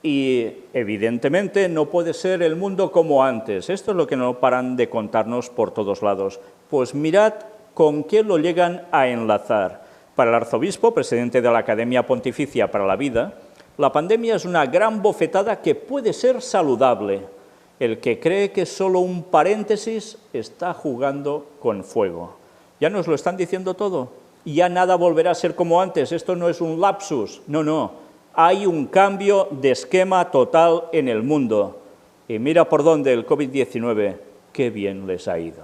Y evidentemente no puede ser el mundo como antes. Esto es lo que no paran de contarnos por todos lados. Pues mirad con qué lo llegan a enlazar. Para el arzobispo, presidente de la Academia Pontificia para la Vida, la pandemia es una gran bofetada que puede ser saludable. El que cree que es solo un paréntesis está jugando con fuego. Ya nos lo están diciendo todo. Ya nada volverá a ser como antes. Esto no es un lapsus. No. Hay un cambio de esquema total en el mundo. Y mira por dónde el COVID-19, qué bien les ha ido.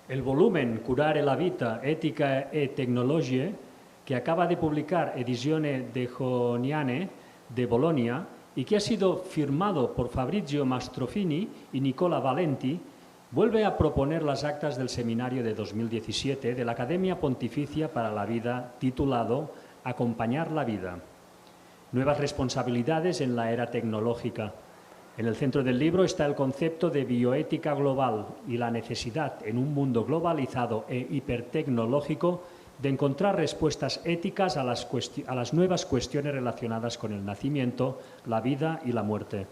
El volumen Curare la Vita, Etica e Tecnologie, que acaba de publicar Edizione De Joniane de Bolonia y que ha sido firmado por Fabrizio Mastrofini y Nicola Valenti, vuelve a proponer las actas del seminario de 2017 de la Academia Pontificia para la Vida, titulado Acompañar la vida. Nuevas responsabilidades en la era tecnológica. En el centro del libro está el concepto de bioética global y la necesidad, en un mundo globalizado e hipertecnológico, de encontrar respuestas éticas a las nuevas cuestiones relacionadas con el nacimiento, la vida y la muerte.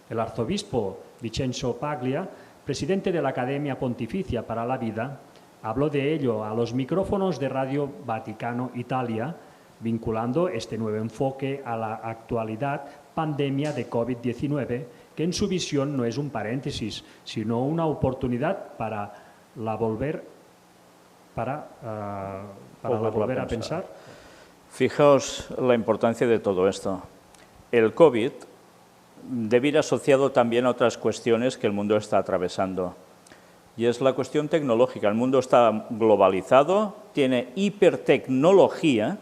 El arzobispo Vincenzo Paglia, presidente de la Academia Pontificia para la Vida, habló de ello a los micrófonos de Radio Vaticano Italia, vinculando este nuevo enfoque a la actualidad pandemia de COVID-19, que en su visión no es un paréntesis, sino una oportunidad para volver a pensar. Fijaos la importancia de todo esto. El COVID debe ir asociado también a otras cuestiones que el mundo está atravesando. Y es la cuestión tecnológica. El mundo está globalizado, tiene hipertecnología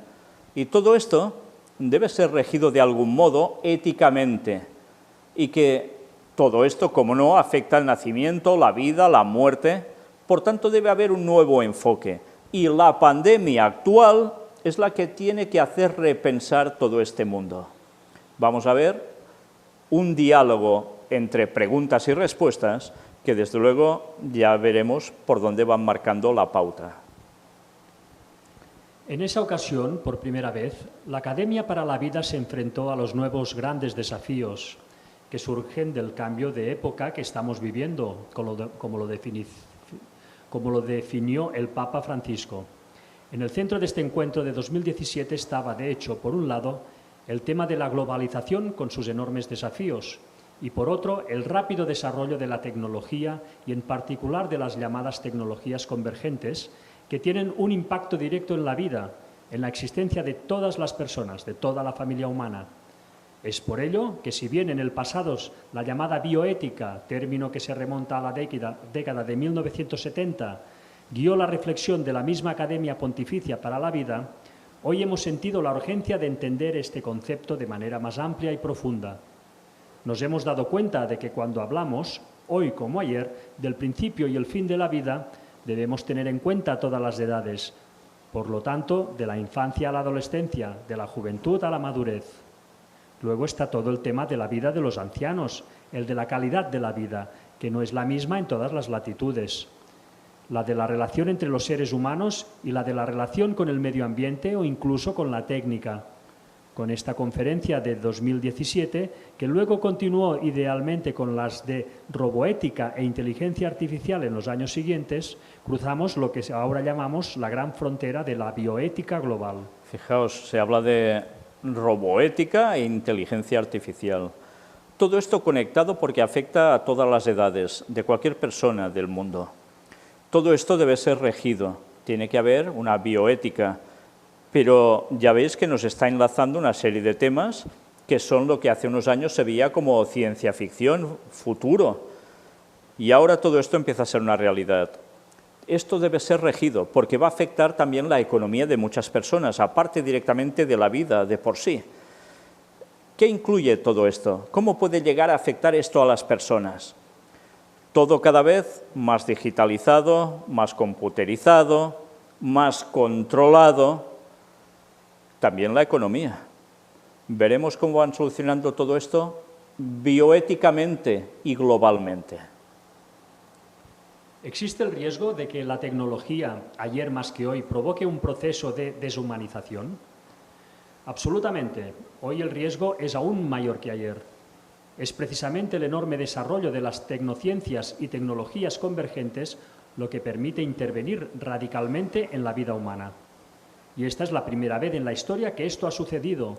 y todo esto debe ser regido de algún modo éticamente. Y que todo esto, como no, afecta al nacimiento, la vida, la muerte. Por tanto, debe haber un nuevo enfoque. Y la pandemia actual es la que tiene que hacer repensar todo este mundo. Vamos a ver un diálogo entre preguntas y respuestas que desde luego ya veremos por dónde van marcando la pauta. En esa ocasión, por primera vez, la Academia para la Vida se enfrentó a los nuevos grandes desafíos que surgen del cambio de época que estamos viviendo, como lo definió el Papa Francisco. En el centro de este encuentro de 2017 estaba, de hecho, por un lado, el tema de la globalización con sus enormes desafíos y, por otro, el rápido desarrollo de la tecnología y, en particular, de las llamadas tecnologías convergentes, que tienen un impacto directo en la vida, en la existencia de todas las personas, de toda la familia humana. Es por ello que, si bien en el pasado la llamada bioética, término que se remonta a la década de 1970, guió la reflexión de la misma Academia Pontificia para la Vida, hoy hemos sentido la urgencia de entender este concepto de manera más amplia y profunda. Nos hemos dado cuenta de que cuando hablamos, hoy como ayer, del principio y el fin de la vida, debemos tener en cuenta todas las edades, por lo tanto, de la infancia a la adolescencia, de la juventud a la madurez. Luego está todo el tema de la vida de los ancianos, el de la calidad de la vida, que no es la misma en todas las latitudes. La de la relación entre los seres humanos y la de la relación con el medio ambiente o incluso con la técnica. Con esta conferencia de 2017, que luego continuó idealmente con las de roboética e inteligencia artificial en los años siguientes, cruzamos lo que ahora llamamos la gran frontera de la bioética global. Fijaos, se habla de roboética e inteligencia artificial. Todo esto conectado porque afecta a todas las edades, de cualquier persona del mundo. Todo esto debe ser regido, tiene que haber una bioética, pero ya veis que nos está enlazando una serie de temas que son lo que hace unos años se veía como ciencia ficción, futuro, y ahora todo esto empieza a ser una realidad. Esto debe ser regido porque va a afectar también la economía de muchas personas, aparte directamente de la vida de por sí. ¿Qué incluye todo esto? ¿Cómo puede llegar a afectar esto a las personas? Todo cada vez más digitalizado, más computerizado, más controlado. También la economía. Veremos cómo van solucionando todo esto bioéticamente y globalmente. ¿Existe el riesgo de que la tecnología, ayer más que hoy, provoque un proceso de deshumanización? Absolutamente. Hoy el riesgo es aún mayor que ayer. Es precisamente el enorme desarrollo de las tecnociencias y tecnologías convergentes lo que permite intervenir radicalmente en la vida humana. Y esta es la primera vez en la historia que esto ha sucedido.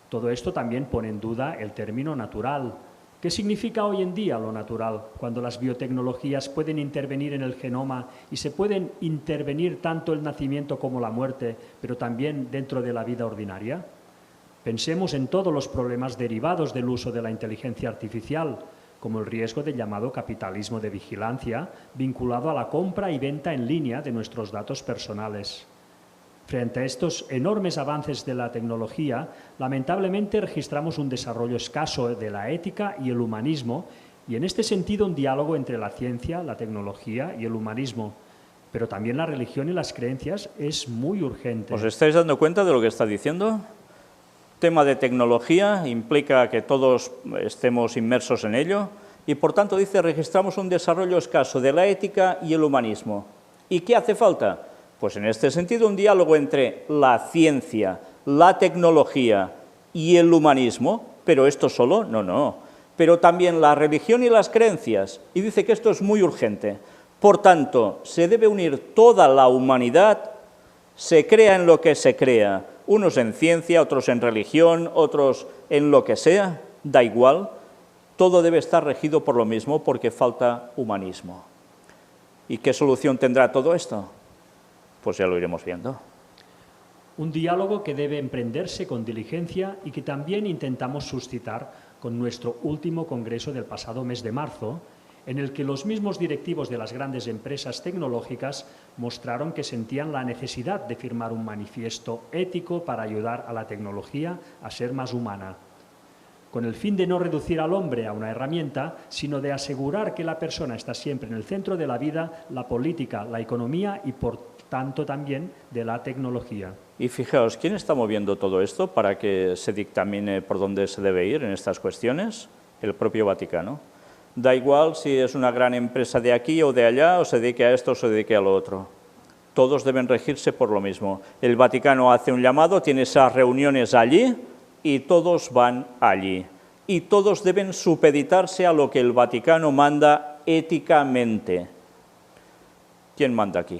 Todo esto también pone en duda el término natural. ¿Qué significa hoy en día lo natural, cuando las biotecnologías pueden intervenir en el genoma y se pueden intervenir tanto el nacimiento como la muerte, pero también dentro de la vida ordinaria? Pensemos en todos los problemas derivados del uso de la inteligencia artificial, como el riesgo del llamado capitalismo de vigilancia, vinculado a la compra y venta en línea de nuestros datos personales. Frente a estos enormes avances de la tecnología, lamentablemente registramos un desarrollo escaso de la ética y el humanismo, y en este sentido un diálogo entre la ciencia, la tecnología y el humanismo. Pero también la religión y las creencias es muy urgente. ¿Os estáis dando cuenta de lo que está diciendo? Tema de tecnología implica que todos estemos inmersos en ello y, por tanto, dice, registramos un desarrollo escaso de la ética y el humanismo. ¿Y qué hace falta? Pues en este sentido un diálogo entre la ciencia, la tecnología y el humanismo, pero esto solo, no, pero también la religión y las creencias, y dice que esto es muy urgente. Por tanto, se debe unir toda la humanidad, se crea en lo que se crea, unos en ciencia, otros en religión, otros en lo que sea, da igual, todo debe estar regido por lo mismo porque falta humanismo. ¿Y qué solución tendrá todo esto? Pues ya lo iremos viendo. Un diálogo que debe emprenderse con diligencia y que también intentamos suscitar con nuestro último congreso del pasado mes de marzo, en el que los mismos directivos de las grandes empresas tecnológicas mostraron que sentían la necesidad de firmar un manifiesto ético para ayudar a la tecnología a ser más humana, con el fin de no reducir al hombre a una herramienta, sino de asegurar que la persona está siempre en el centro de la vida, la política, la economía y, por tanto, también de la tecnología. Y fijaos, ¿quién está moviendo todo esto para que se dictamine por dónde se debe ir en estas cuestiones? El propio Vaticano. Da igual si es una gran empresa de aquí o de allá, o se dedique a esto o se dedique a lo otro. Todos deben regirse por lo mismo. El Vaticano hace un llamado, tiene esas reuniones allí y todos van allí. Y todos deben supeditarse a lo que el Vaticano manda éticamente. ¿Quién manda aquí?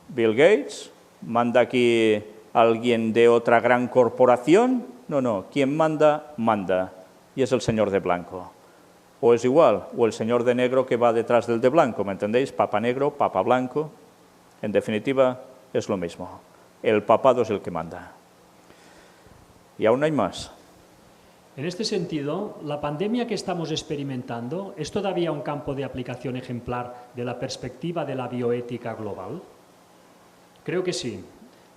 ¿Bill Gates? ¿Manda aquí alguien de otra gran corporación? No, quien manda, manda. Y es el señor de blanco. O es igual, o el señor de negro que va detrás del de blanco, ¿me entendéis? Papa negro, papa blanco. En definitiva, es lo mismo. El papado es el que manda. Y aún hay más. En este sentido, la pandemia que estamos experimentando es todavía un campo de aplicación ejemplar de la perspectiva de la bioética global. Creo que sí.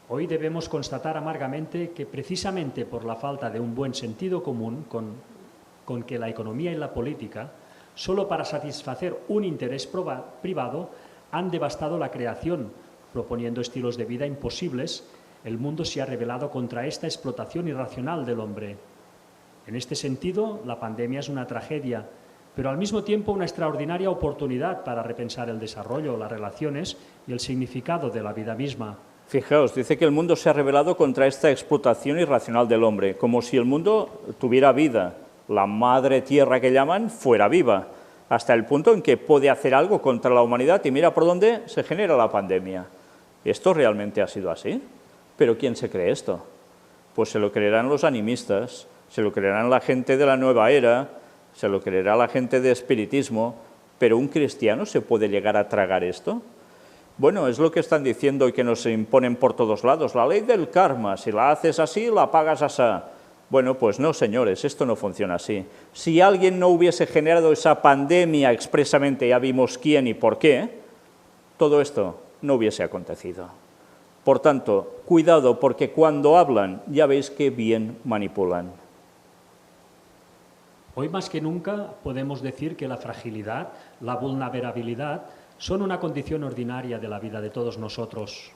Hoy debemos constatar amargamente que precisamente por la falta de un buen sentido común con que la economía y la política, solo para satisfacer un interés privado, han devastado la creación, proponiendo estilos de vida imposibles, el mundo se ha rebelado contra esta explotación irracional del hombre. En este sentido, la pandemia es una tragedia, pero al mismo tiempo una extraordinaria oportunidad para repensar el desarrollo, las relaciones y el significado de la vida misma. Fijaos, dice que el mundo se ha rebelado contra esta explotación irracional del hombre, como si el mundo tuviera vida, la madre tierra que llaman fuera viva, hasta el punto en que puede hacer algo contra la humanidad y mira por dónde se genera la pandemia. ¿Esto realmente ha sido así? ¿Pero quién se cree esto? Pues se lo creerán los animistas, se lo creerán la gente de la nueva era, se lo creerá la gente de espiritismo, pero ¿un cristiano se puede llegar a tragar esto? Bueno, es lo que están diciendo y que nos imponen por todos lados, la ley del karma, si la haces así, la pagas así. Bueno, pues no, señores, esto no funciona así. Si alguien no hubiese generado esa pandemia expresamente, ya vimos quién y por qué, todo esto no hubiese acontecido. Por tanto, cuidado, porque cuando hablan, ya veis qué bien manipulan. Hoy más que nunca podemos decir que la fragilidad, la vulnerabilidad, son una condición ordinaria de la vida de todos nosotros.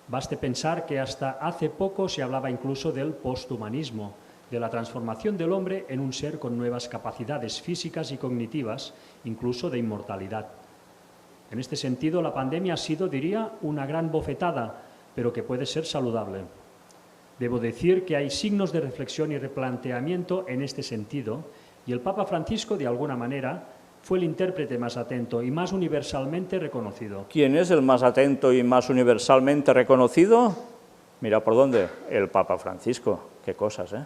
Baste pensar que hasta hace poco se hablaba incluso del posthumanismo, de la transformación del hombre en un ser con nuevas capacidades físicas y cognitivas, incluso de inmortalidad. En este sentido, la pandemia ha sido, diría, una gran bofetada, pero que puede ser saludable. Debo decir que hay signos de reflexión y replanteamiento en este sentido, y el Papa Francisco, de alguna manera, fue el intérprete más atento y más universalmente reconocido. ¿Quién es el más atento y más universalmente reconocido? Mira por dónde, el Papa Francisco. Qué cosas, ¿eh?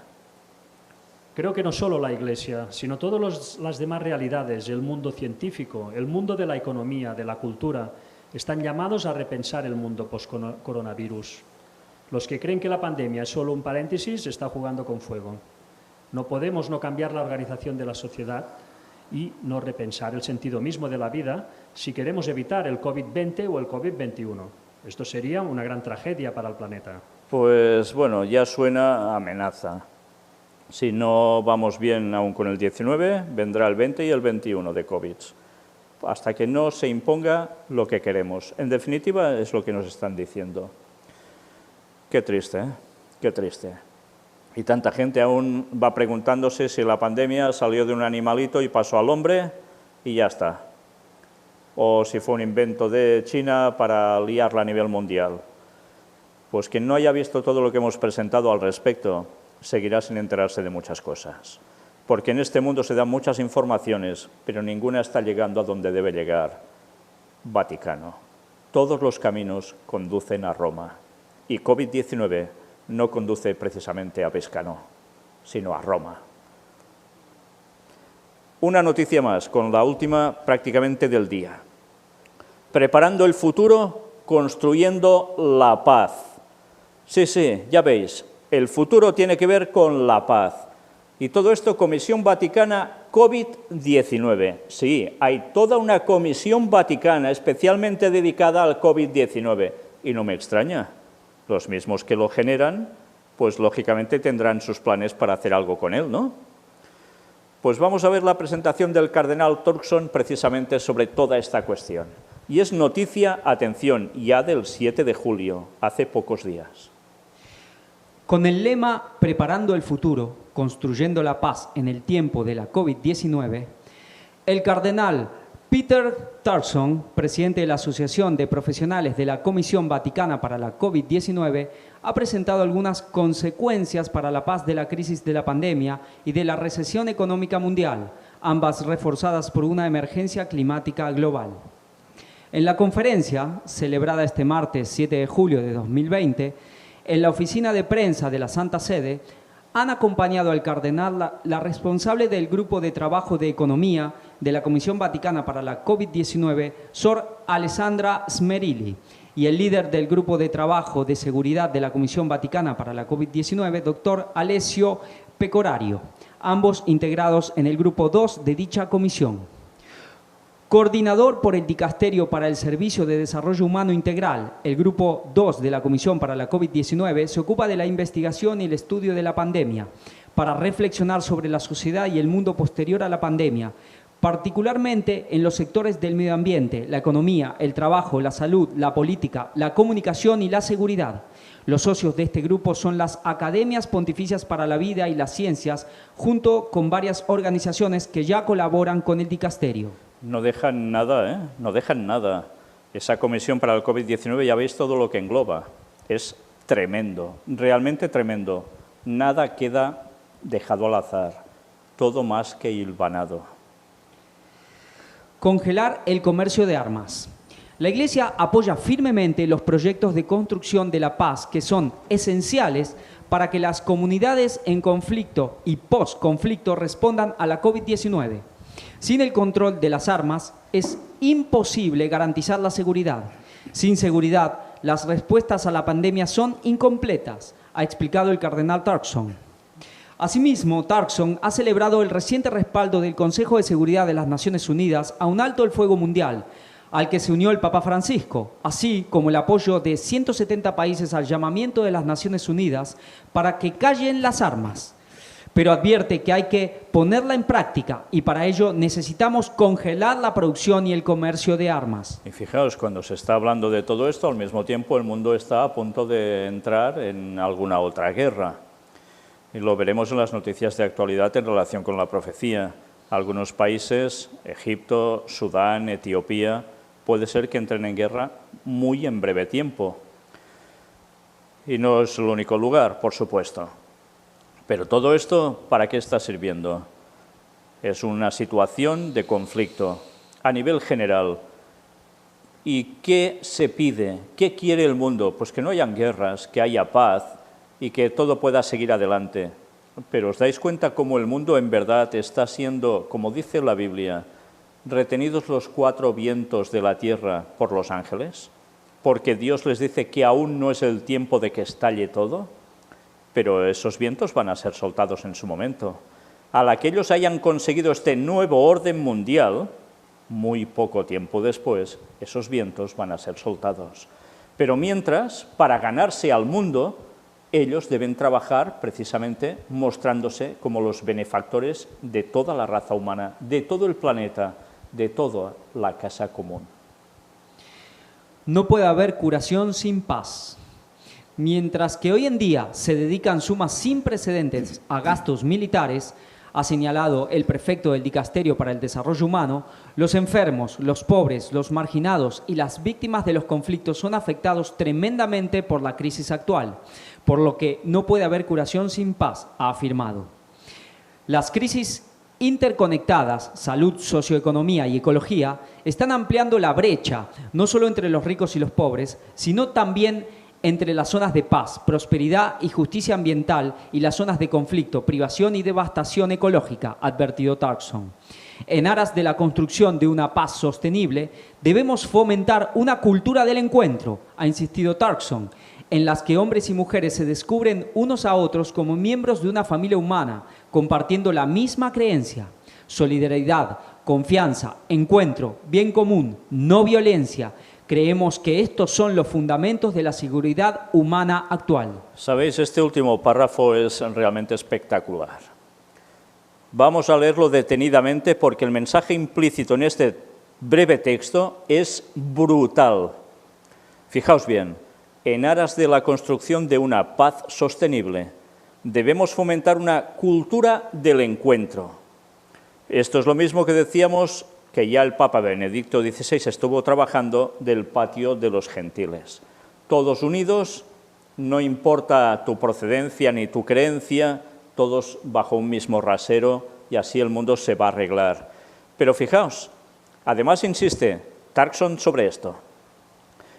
Creo que no solo la Iglesia, sino todas las demás realidades, el mundo científico, el mundo de la economía, de la cultura, están llamados a repensar el mundo post-coronavirus. Los que creen que la pandemia es solo un paréntesis están jugando con fuego. No podemos no cambiar la organización de la sociedad y no repensar el sentido mismo de la vida si queremos evitar el COVID-20 o el COVID-21. Esto sería una gran tragedia para el planeta. Pues bueno, ya suena a amenaza. Si no vamos bien aún con el 19, vendrá el 20 y el 21 de COVID, hasta que no se imponga lo que queremos. En definitiva, es lo que nos están diciendo. Qué triste, ¿eh? Qué triste. Y tanta gente aún va preguntándose si la pandemia salió de un animalito y pasó al hombre y ya está. O si fue un invento de China para liarla a nivel mundial. Pues quien no haya visto todo lo que hemos presentado al respecto, seguirá sin enterarse de muchas cosas. Porque en este mundo se dan muchas informaciones, pero ninguna está llegando a donde debe llegar. Vaticano. Todos los caminos conducen a Roma. Y COVID-19 no conduce precisamente a Pescano, sino a Roma. Una noticia más, con la última prácticamente del día. Preparando el futuro, construyendo la paz. Sí, ya veis, el futuro tiene que ver con la paz. Y todo esto, Comisión Vaticana COVID-19. Sí, hay toda una comisión vaticana especialmente dedicada al COVID-19. Y no me extraña. Los mismos que lo generan, pues lógicamente tendrán sus planes para hacer algo con él, ¿no? Pues vamos a ver la presentación del cardenal Turkson precisamente sobre toda esta cuestión. Y es noticia, atención, ya del 7 de julio, hace pocos días. Con el lema Preparando el futuro, construyendo la paz en el tiempo de la COVID-19, El cardenal Peter Turkson, presidente de la Asociación de Profesionales de la Comisión Vaticana para la COVID-19, ha presentado algunas consecuencias para la paz de la crisis de la pandemia y de la recesión económica mundial, ambas reforzadas por una emergencia climática global. En la conferencia, celebrada este martes 7 de julio de 2020, en la oficina de prensa de la Santa Sede, han acompañado al cardenal la responsable del Grupo de Trabajo de Economía de la Comisión Vaticana para la COVID-19, Sor Alessandra Smerilli, y el líder del Grupo de Trabajo de Seguridad de la Comisión Vaticana para la COVID-19, doctor Alessio Pecorario, ambos integrados en el Grupo 2 de dicha comisión. Coordinador por el Dicasterio para el Servicio de Desarrollo Humano Integral, el Grupo 2 de la Comisión para la COVID-19 se ocupa de la investigación y el estudio de la pandemia, para reflexionar sobre la sociedad y el mundo posterior a la pandemia, particularmente en los sectores del medio ambiente, la economía, el trabajo, la salud, la política, la comunicación y la seguridad. Los socios de este grupo son las Academias Pontificias para la Vida y las Ciencias, junto con varias organizaciones que ya colaboran con el Dicasterio. No dejan nada, ¿eh? No dejan nada. Esa comisión para el COVID-19 ya veis todo lo que engloba. Es tremendo, realmente tremendo. Nada queda dejado al azar, todo más que hilvanado. Congelar el comercio de armas. La Iglesia apoya firmemente los proyectos de construcción de la paz que son esenciales para que las comunidades en conflicto y post-conflicto respondan a la COVID-19. Sin el control de las armas es imposible garantizar la seguridad. Sin seguridad, las respuestas a la pandemia son incompletas, ha explicado el cardenal Turkson. Asimismo, Turkson ha celebrado el reciente respaldo del Consejo de Seguridad de las Naciones Unidas a un alto el fuego mundial, al que se unió el Papa Francisco, así como el apoyo de 170 países al llamamiento de las Naciones Unidas para que callen las armas. Pero advierte que hay que ponerla en práctica y para ello necesitamos congelar la producción y el comercio de armas. Y fijaos, cuando se está hablando de todo esto, al mismo tiempo el mundo está a punto de entrar en alguna otra guerra. Y lo veremos en las noticias de actualidad en relación con la profecía. Algunos países, Egipto, Sudán, Etiopía, puede ser que entren en guerra muy en breve tiempo. Y no es el único lugar, por supuesto. Pero todo esto, ¿para qué está sirviendo? Es una situación de conflicto a nivel general. ¿Y qué se pide? ¿Qué quiere el mundo? Pues que no hayan guerras, que haya paz y que todo pueda seguir adelante. Pero ¿os dais cuenta cómo el mundo en verdad está siendo, como dice la Biblia, retenidos los 4 vientos de la tierra por los ángeles? Porque Dios les dice que aún no es el tiempo de que estalle todo. Pero esos vientos van a ser soltados en su momento. Al que ellos hayan conseguido este nuevo orden mundial, muy poco tiempo después, esos vientos van a ser soltados. Pero mientras, para ganarse al mundo, ellos deben trabajar precisamente mostrándose como los benefactores de toda la raza humana, de todo el planeta, de toda la casa común. No puede haber curación sin paz. Mientras que hoy en día se dedican sumas sin precedentes a gastos militares, ha señalado el prefecto del Dicasterio para el Desarrollo Humano, los enfermos, los pobres, los marginados y las víctimas de los conflictos son afectados tremendamente por la crisis actual, por lo que no puede haber curación sin paz, ha afirmado. Las crisis interconectadas, salud, socioeconomía y ecología, están ampliando la brecha, no solo entre los ricos y los pobres, sino también entre las zonas de paz, prosperidad y justicia ambiental y las zonas de conflicto, privación y devastación ecológica, ha advertido Turkson. En aras de la construcción de una paz sostenible, debemos fomentar una cultura del encuentro, ha insistido Turkson, en las que hombres y mujeres se descubren unos a otros como miembros de una familia humana, compartiendo la misma creencia. Solidaridad, confianza, encuentro, bien común, no violencia. Creemos que estos son los fundamentos de la seguridad humana actual. Sabéis, este último párrafo es realmente espectacular. Vamos a leerlo detenidamente porque el mensaje implícito en este breve texto es brutal. Fijaos bien, en aras de la construcción de una paz sostenible, debemos fomentar una cultura del encuentro. Esto es lo mismo que decíamos que ya el Papa Benedicto XVI estuvo trabajando del patio de los gentiles. Todos unidos, no importa tu procedencia ni tu creencia, todos bajo un mismo rasero y así el mundo se va a arreglar. Pero fijaos, además insiste Turkson sobre esto,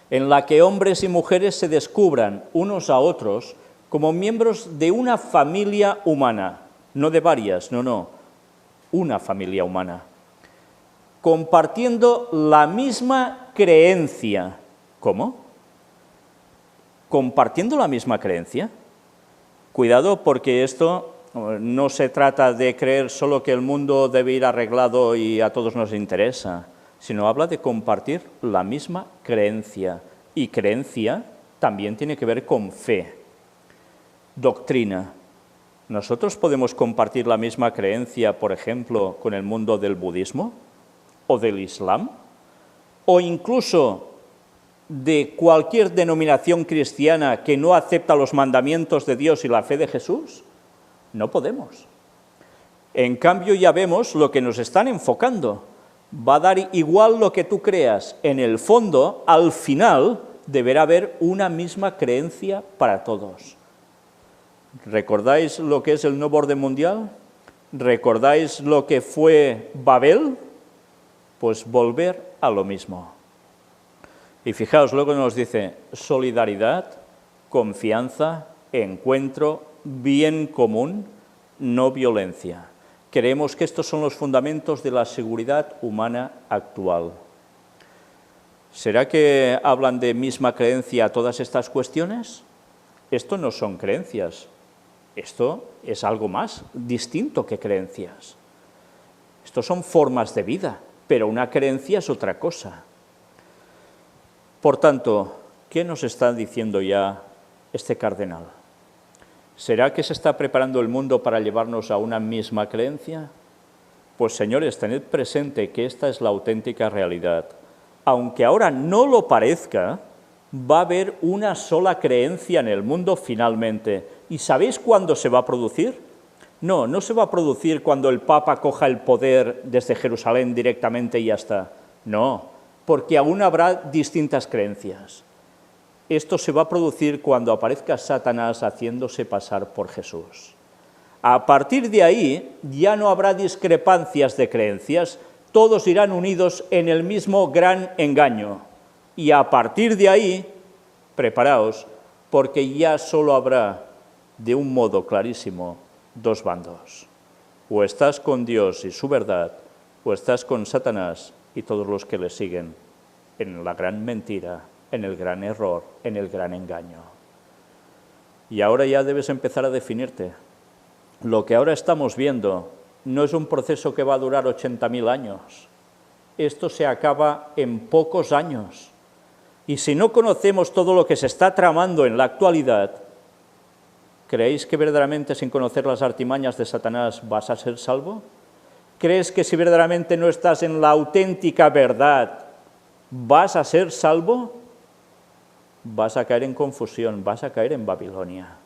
en la que hombres y mujeres se descubran unos a otros como miembros de una familia humana, no de varias, no, una familia humana, compartiendo la misma creencia. ¿Cómo? ¿Compartiendo la misma creencia? Cuidado, porque esto no se trata de creer solo que el mundo debe ir arreglado y a todos nos interesa, sino habla de compartir la misma creencia. Y creencia también tiene que ver con fe, doctrina. ¿Nosotros podemos compartir la misma creencia, por ejemplo, con el mundo del budismo o del islam? O incluso de cualquier denominación cristiana que no acepta los mandamientos de Dios y la fe de Jesús? No podemos. En cambio, ya vemos lo que nos están enfocando. Va a dar igual lo que tú creas. En el fondo, al final, deberá haber una misma creencia para todos. ¿Recordáis lo que es el nuevo orden mundial? ¿Recordáis lo que fue Babel? Pues volver a lo mismo. Y fijaos, luego nos dice solidaridad, confianza, encuentro, bien común, no violencia. Creemos que estos son los fundamentos de la seguridad humana actual. ¿Será que hablan de misma creencia todas estas cuestiones? Esto no son creencias, esto es algo más distinto que creencias. Estos son formas de vida, pero una creencia es otra cosa. Por tanto, ¿qué nos está diciendo ya este cardenal? ¿Será que se está preparando el mundo para llevarnos a una misma creencia? Pues señores, tened presente que esta es la auténtica realidad. Aunque ahora no lo parezca, va a haber una sola creencia en el mundo finalmente. ¿Y sabéis cuándo se va a producir? No se va a producir cuando el Papa coja el poder desde Jerusalén directamente y ya está. No, porque aún habrá distintas creencias. Esto se va a producir cuando aparezca Satanás haciéndose pasar por Jesús. A partir de ahí ya no habrá discrepancias de creencias, todos irán unidos en el mismo gran engaño. Y a partir de ahí, preparaos, porque ya solo habrá, de un modo clarísimo, dos bandos. O estás con Dios y su verdad, o estás con Satanás y todos los que le siguen en la gran mentira, en el gran error, en el gran engaño. Y ahora ya debes empezar a definirte. Lo que ahora estamos viendo no es un proceso que va a durar 80.000 años. Esto se acaba en pocos años. Y si no conocemos todo lo que se está tramando en la actualidad, ¿creéis que verdaderamente sin conocer las artimañas de Satanás vas a ser salvo? ¿Crees que si verdaderamente no estás en la auténtica verdad, vas a ser salvo? Vas a caer en confusión, vas a caer en Babilonia.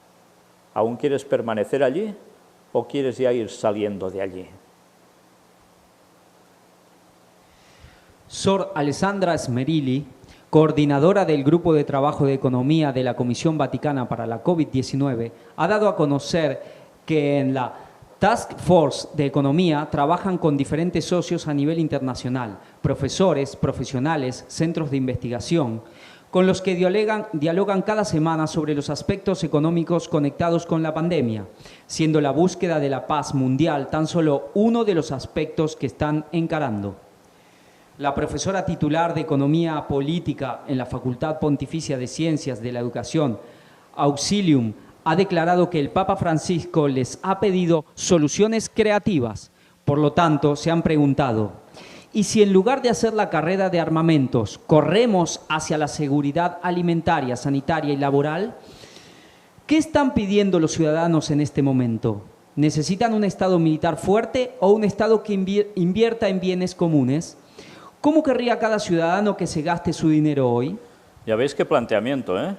¿Aún quieres permanecer allí o quieres ya ir saliendo de allí? Sor Alessandra Smerilli, coordinadora del Grupo de Trabajo de Economía de la Comisión Vaticana para la COVID-19, ha dado a conocer que en la Task Force de Economía trabajan con diferentes socios a nivel internacional, profesores, profesionales, centros de investigación, con los que dialogan cada semana sobre los aspectos económicos conectados con la pandemia, siendo la búsqueda de la paz mundial tan solo uno de los aspectos que están encarando. La profesora titular de Economía Política en la Facultad Pontificia de Ciencias de la Educación, Auxilium, ha declarado que el Papa Francisco les ha pedido soluciones creativas. Por lo tanto, se han preguntado, ¿y si en lugar de hacer la carrera de armamentos, corremos hacia la seguridad alimentaria, sanitaria y laboral? ¿Qué están pidiendo los ciudadanos en este momento? ¿Necesitan un Estado militar fuerte o un Estado que invierta en bienes comunes? ¿Cómo querría cada ciudadano que se gaste su dinero hoy? Ya veis qué planteamiento, ¿eh?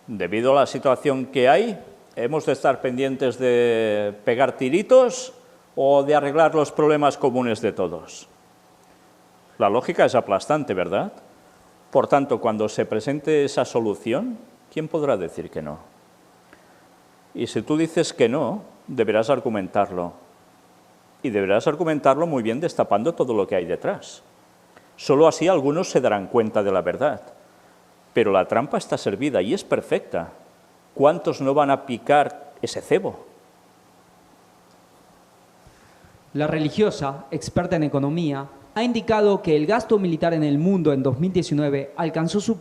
Debido a la situación que hay, hemos de estar pendientes de pegar tiritos o de arreglar los problemas comunes de todos. La lógica es aplastante, ¿verdad? Por tanto, cuando se presente esa solución, ¿quién podrá decir que no? Y si tú dices que no, deberás argumentarlo. Y deberás argumentarlo muy bien destapando todo lo que hay detrás. Solo así algunos se darán cuenta de la verdad. Pero la trampa está servida y es perfecta. ¿Cuántos no van a picar ese cebo? La religiosa, experta en economía, ha indicado que el gasto militar en el mundo en 2019 alcanzó su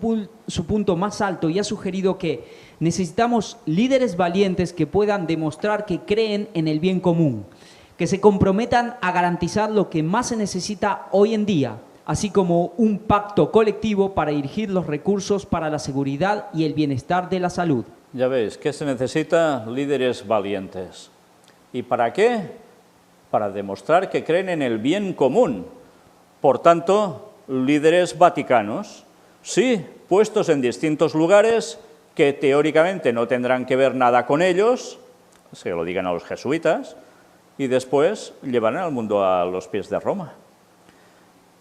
punto más alto y ha sugerido que necesitamos líderes valientes que puedan demostrar que creen en el bien común, que se comprometan a garantizar lo que más se necesita hoy en día, así como un pacto colectivo para dirigir los recursos para la seguridad y el bienestar de la salud. Ya veis, ¿qué se necesita? Líderes valientes. ¿Y para qué? Para demostrar que creen en el bien común. Por tanto, líderes vaticanos, sí, puestos en distintos lugares que teóricamente no tendrán que ver nada con ellos, se lo digan a los jesuitas, y después llevarán al mundo a los pies de Roma.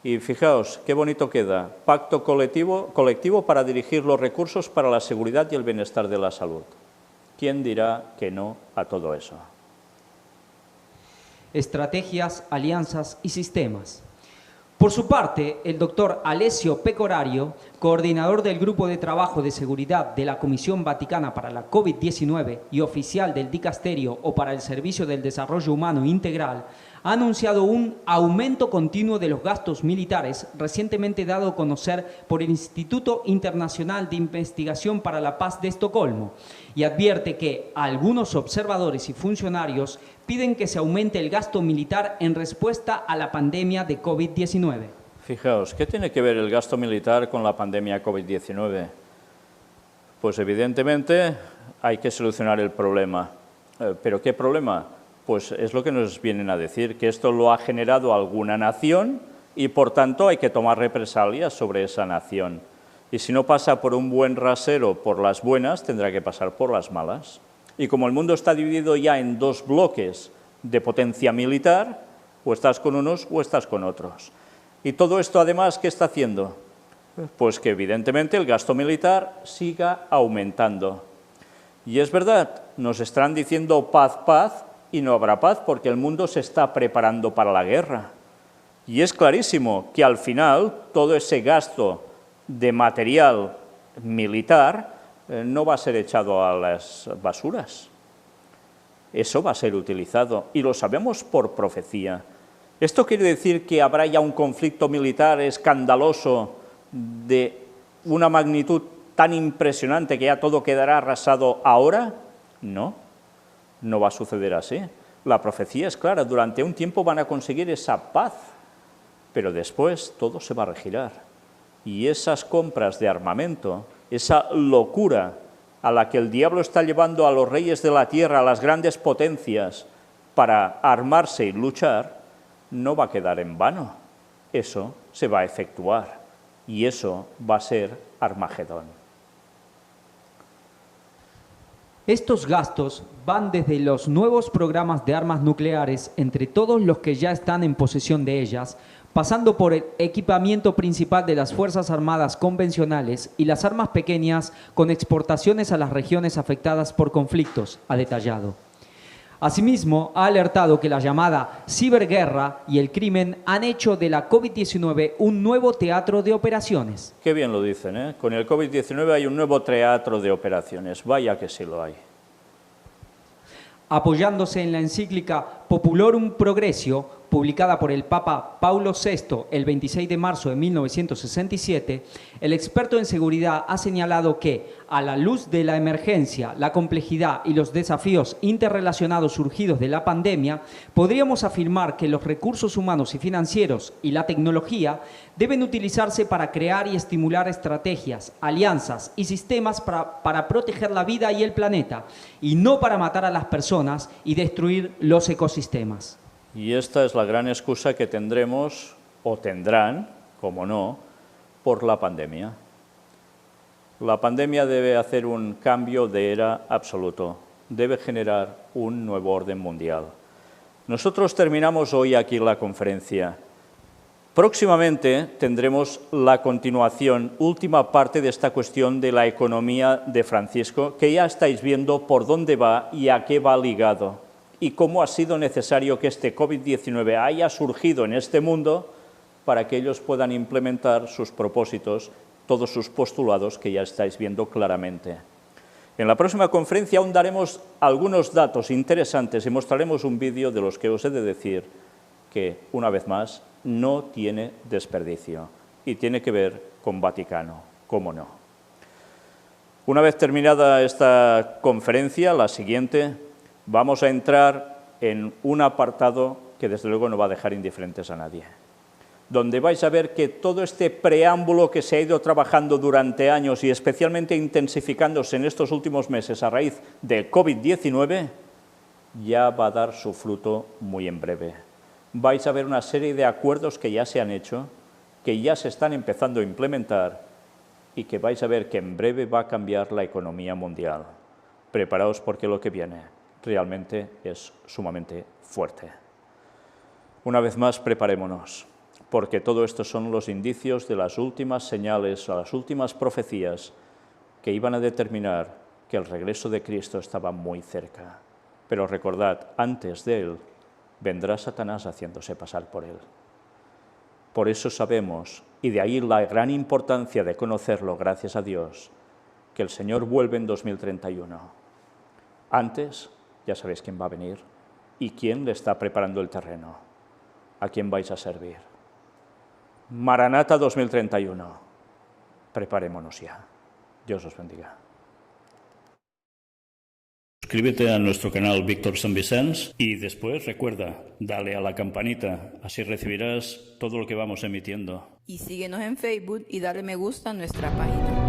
Y fijaos, qué bonito queda, pacto colectivo para dirigir los recursos para la seguridad y el bienestar de la salud. ¿Quién dirá que no a todo eso? Estrategias, alianzas y sistemas. Por su parte, el doctor Alessio Pecorario, coordinador del Grupo de Trabajo de Seguridad de la Comisión Vaticana para la COVID-19 y oficial del Dicasterio o para el Servicio del Desarrollo Humano Integral, ha anunciado un aumento continuo de los gastos militares recientemente dado a conocer por el Instituto Internacional de Investigación para la Paz de Estocolmo y advierte que algunos observadores y funcionarios piden que se aumente el gasto militar en respuesta a la pandemia de COVID-19. Fijaos, ¿qué tiene que ver el gasto militar con la pandemia COVID-19? Pues evidentemente hay que solucionar el problema. ¿Pero qué problema? Pues es lo que nos vienen a decir, que esto lo ha generado alguna nación y por tanto hay que tomar represalias sobre esa nación. Y si no pasa por un buen rasero por las buenas, tendrá que pasar por las malas. Y como el mundo está dividido ya en dos bloques de potencia militar, o estás con unos o estás con otros. Y todo esto además, ¿qué está haciendo? Pues que evidentemente el gasto militar siga aumentando. Y es verdad, nos están diciendo paz, paz, y no habrá paz porque el mundo se está preparando para la guerra. Y es clarísimo que al final todo ese gasto de material militar no va a ser echado a las basuras. Eso va a ser utilizado y lo sabemos por profecía. ¿Esto quiere decir que habrá ya un conflicto militar escandaloso de una magnitud tan impresionante que ya todo quedará arrasado ahora? No. No va a suceder así. La profecía es clara, durante un tiempo van a conseguir esa paz, pero después todo se va a regirar. Y esas compras de armamento, esa locura a la que el diablo está llevando a los reyes de la tierra, a las grandes potencias, para armarse y luchar, no va a quedar en vano. Eso se va a efectuar y eso va a ser Armagedón. Estos gastos van desde los nuevos programas de armas nucleares entre todos los que ya están en posesión de ellas, pasando por el equipamiento principal de las Fuerzas Armadas convencionales y las armas pequeñas con exportaciones a las regiones afectadas por conflictos, ha detallado. Asimismo, ha alertado que la llamada ciberguerra y el crimen han hecho de la COVID-19 un nuevo teatro de operaciones. Qué bien lo dicen, ¿eh? Con el COVID-19 hay un nuevo teatro de operaciones, vaya que sí lo hay. Apoyándose en la encíclica Populorum Progressio, publicada por el Papa Paulo VI el 26 de marzo de 1967, el experto en seguridad ha señalado que, a la luz de la emergencia, la complejidad y los desafíos interrelacionados surgidos de la pandemia, podríamos afirmar que los recursos humanos y financieros y la tecnología deben utilizarse para crear y estimular estrategias, alianzas y sistemas para proteger la vida y el planeta, y no para matar a las personas y destruir los ecosistemas. Y esta es la gran excusa que tendremos, o tendrán, como no, por la pandemia. La pandemia debe hacer un cambio de era absoluto, debe generar un nuevo orden mundial. Nosotros terminamos hoy aquí la conferencia. Próximamente tendremos la continuación, última parte de esta cuestión de la economía de Francisco, que ya estáis viendo por dónde va y a qué va ligado, y cómo ha sido necesario que este COVID-19 haya surgido en este mundo para que ellos puedan implementar sus propósitos, todos sus postulados que ya estáis viendo claramente. En la próxima conferencia aún daremos algunos datos interesantes y mostraremos un vídeo de los que os he de decir que, una vez más, no tiene desperdicio y tiene que ver con Vaticano, cómo no. Una vez terminada esta conferencia, la siguiente, vamos a entrar en un apartado que desde luego no va a dejar indiferentes a nadie, donde vais a ver que todo este preámbulo que se ha ido trabajando durante años y especialmente intensificándose en estos últimos meses a raíz del COVID-19, ya va a dar su fruto muy en breve. Vais a ver una serie de acuerdos que ya se han hecho, que ya se están empezando a implementar y que vais a ver que en breve va a cambiar la economía mundial. Preparaos porque lo que viene realmente es sumamente fuerte. Una vez más, preparémonos, porque todo esto son los indicios de las últimas señales o las últimas profecías que iban a determinar que el regreso de Cristo estaba muy cerca. Pero recordad, antes de Él, vendrá Satanás haciéndose pasar por él. Por eso sabemos, y de ahí la gran importancia de conocerlo, gracias a Dios, que el Señor vuelve en 2031. Antes, ya sabéis quién va a venir y quién le está preparando el terreno, a quién vais a servir. Maranata 2031. Preparémonos ya. Dios os bendiga. Suscríbete a nuestro canal Víctor San Vicens y después recuerda, dale a la campanita, así recibirás todo lo que vamos emitiendo. Y síguenos en Facebook y dale me gusta a nuestra página.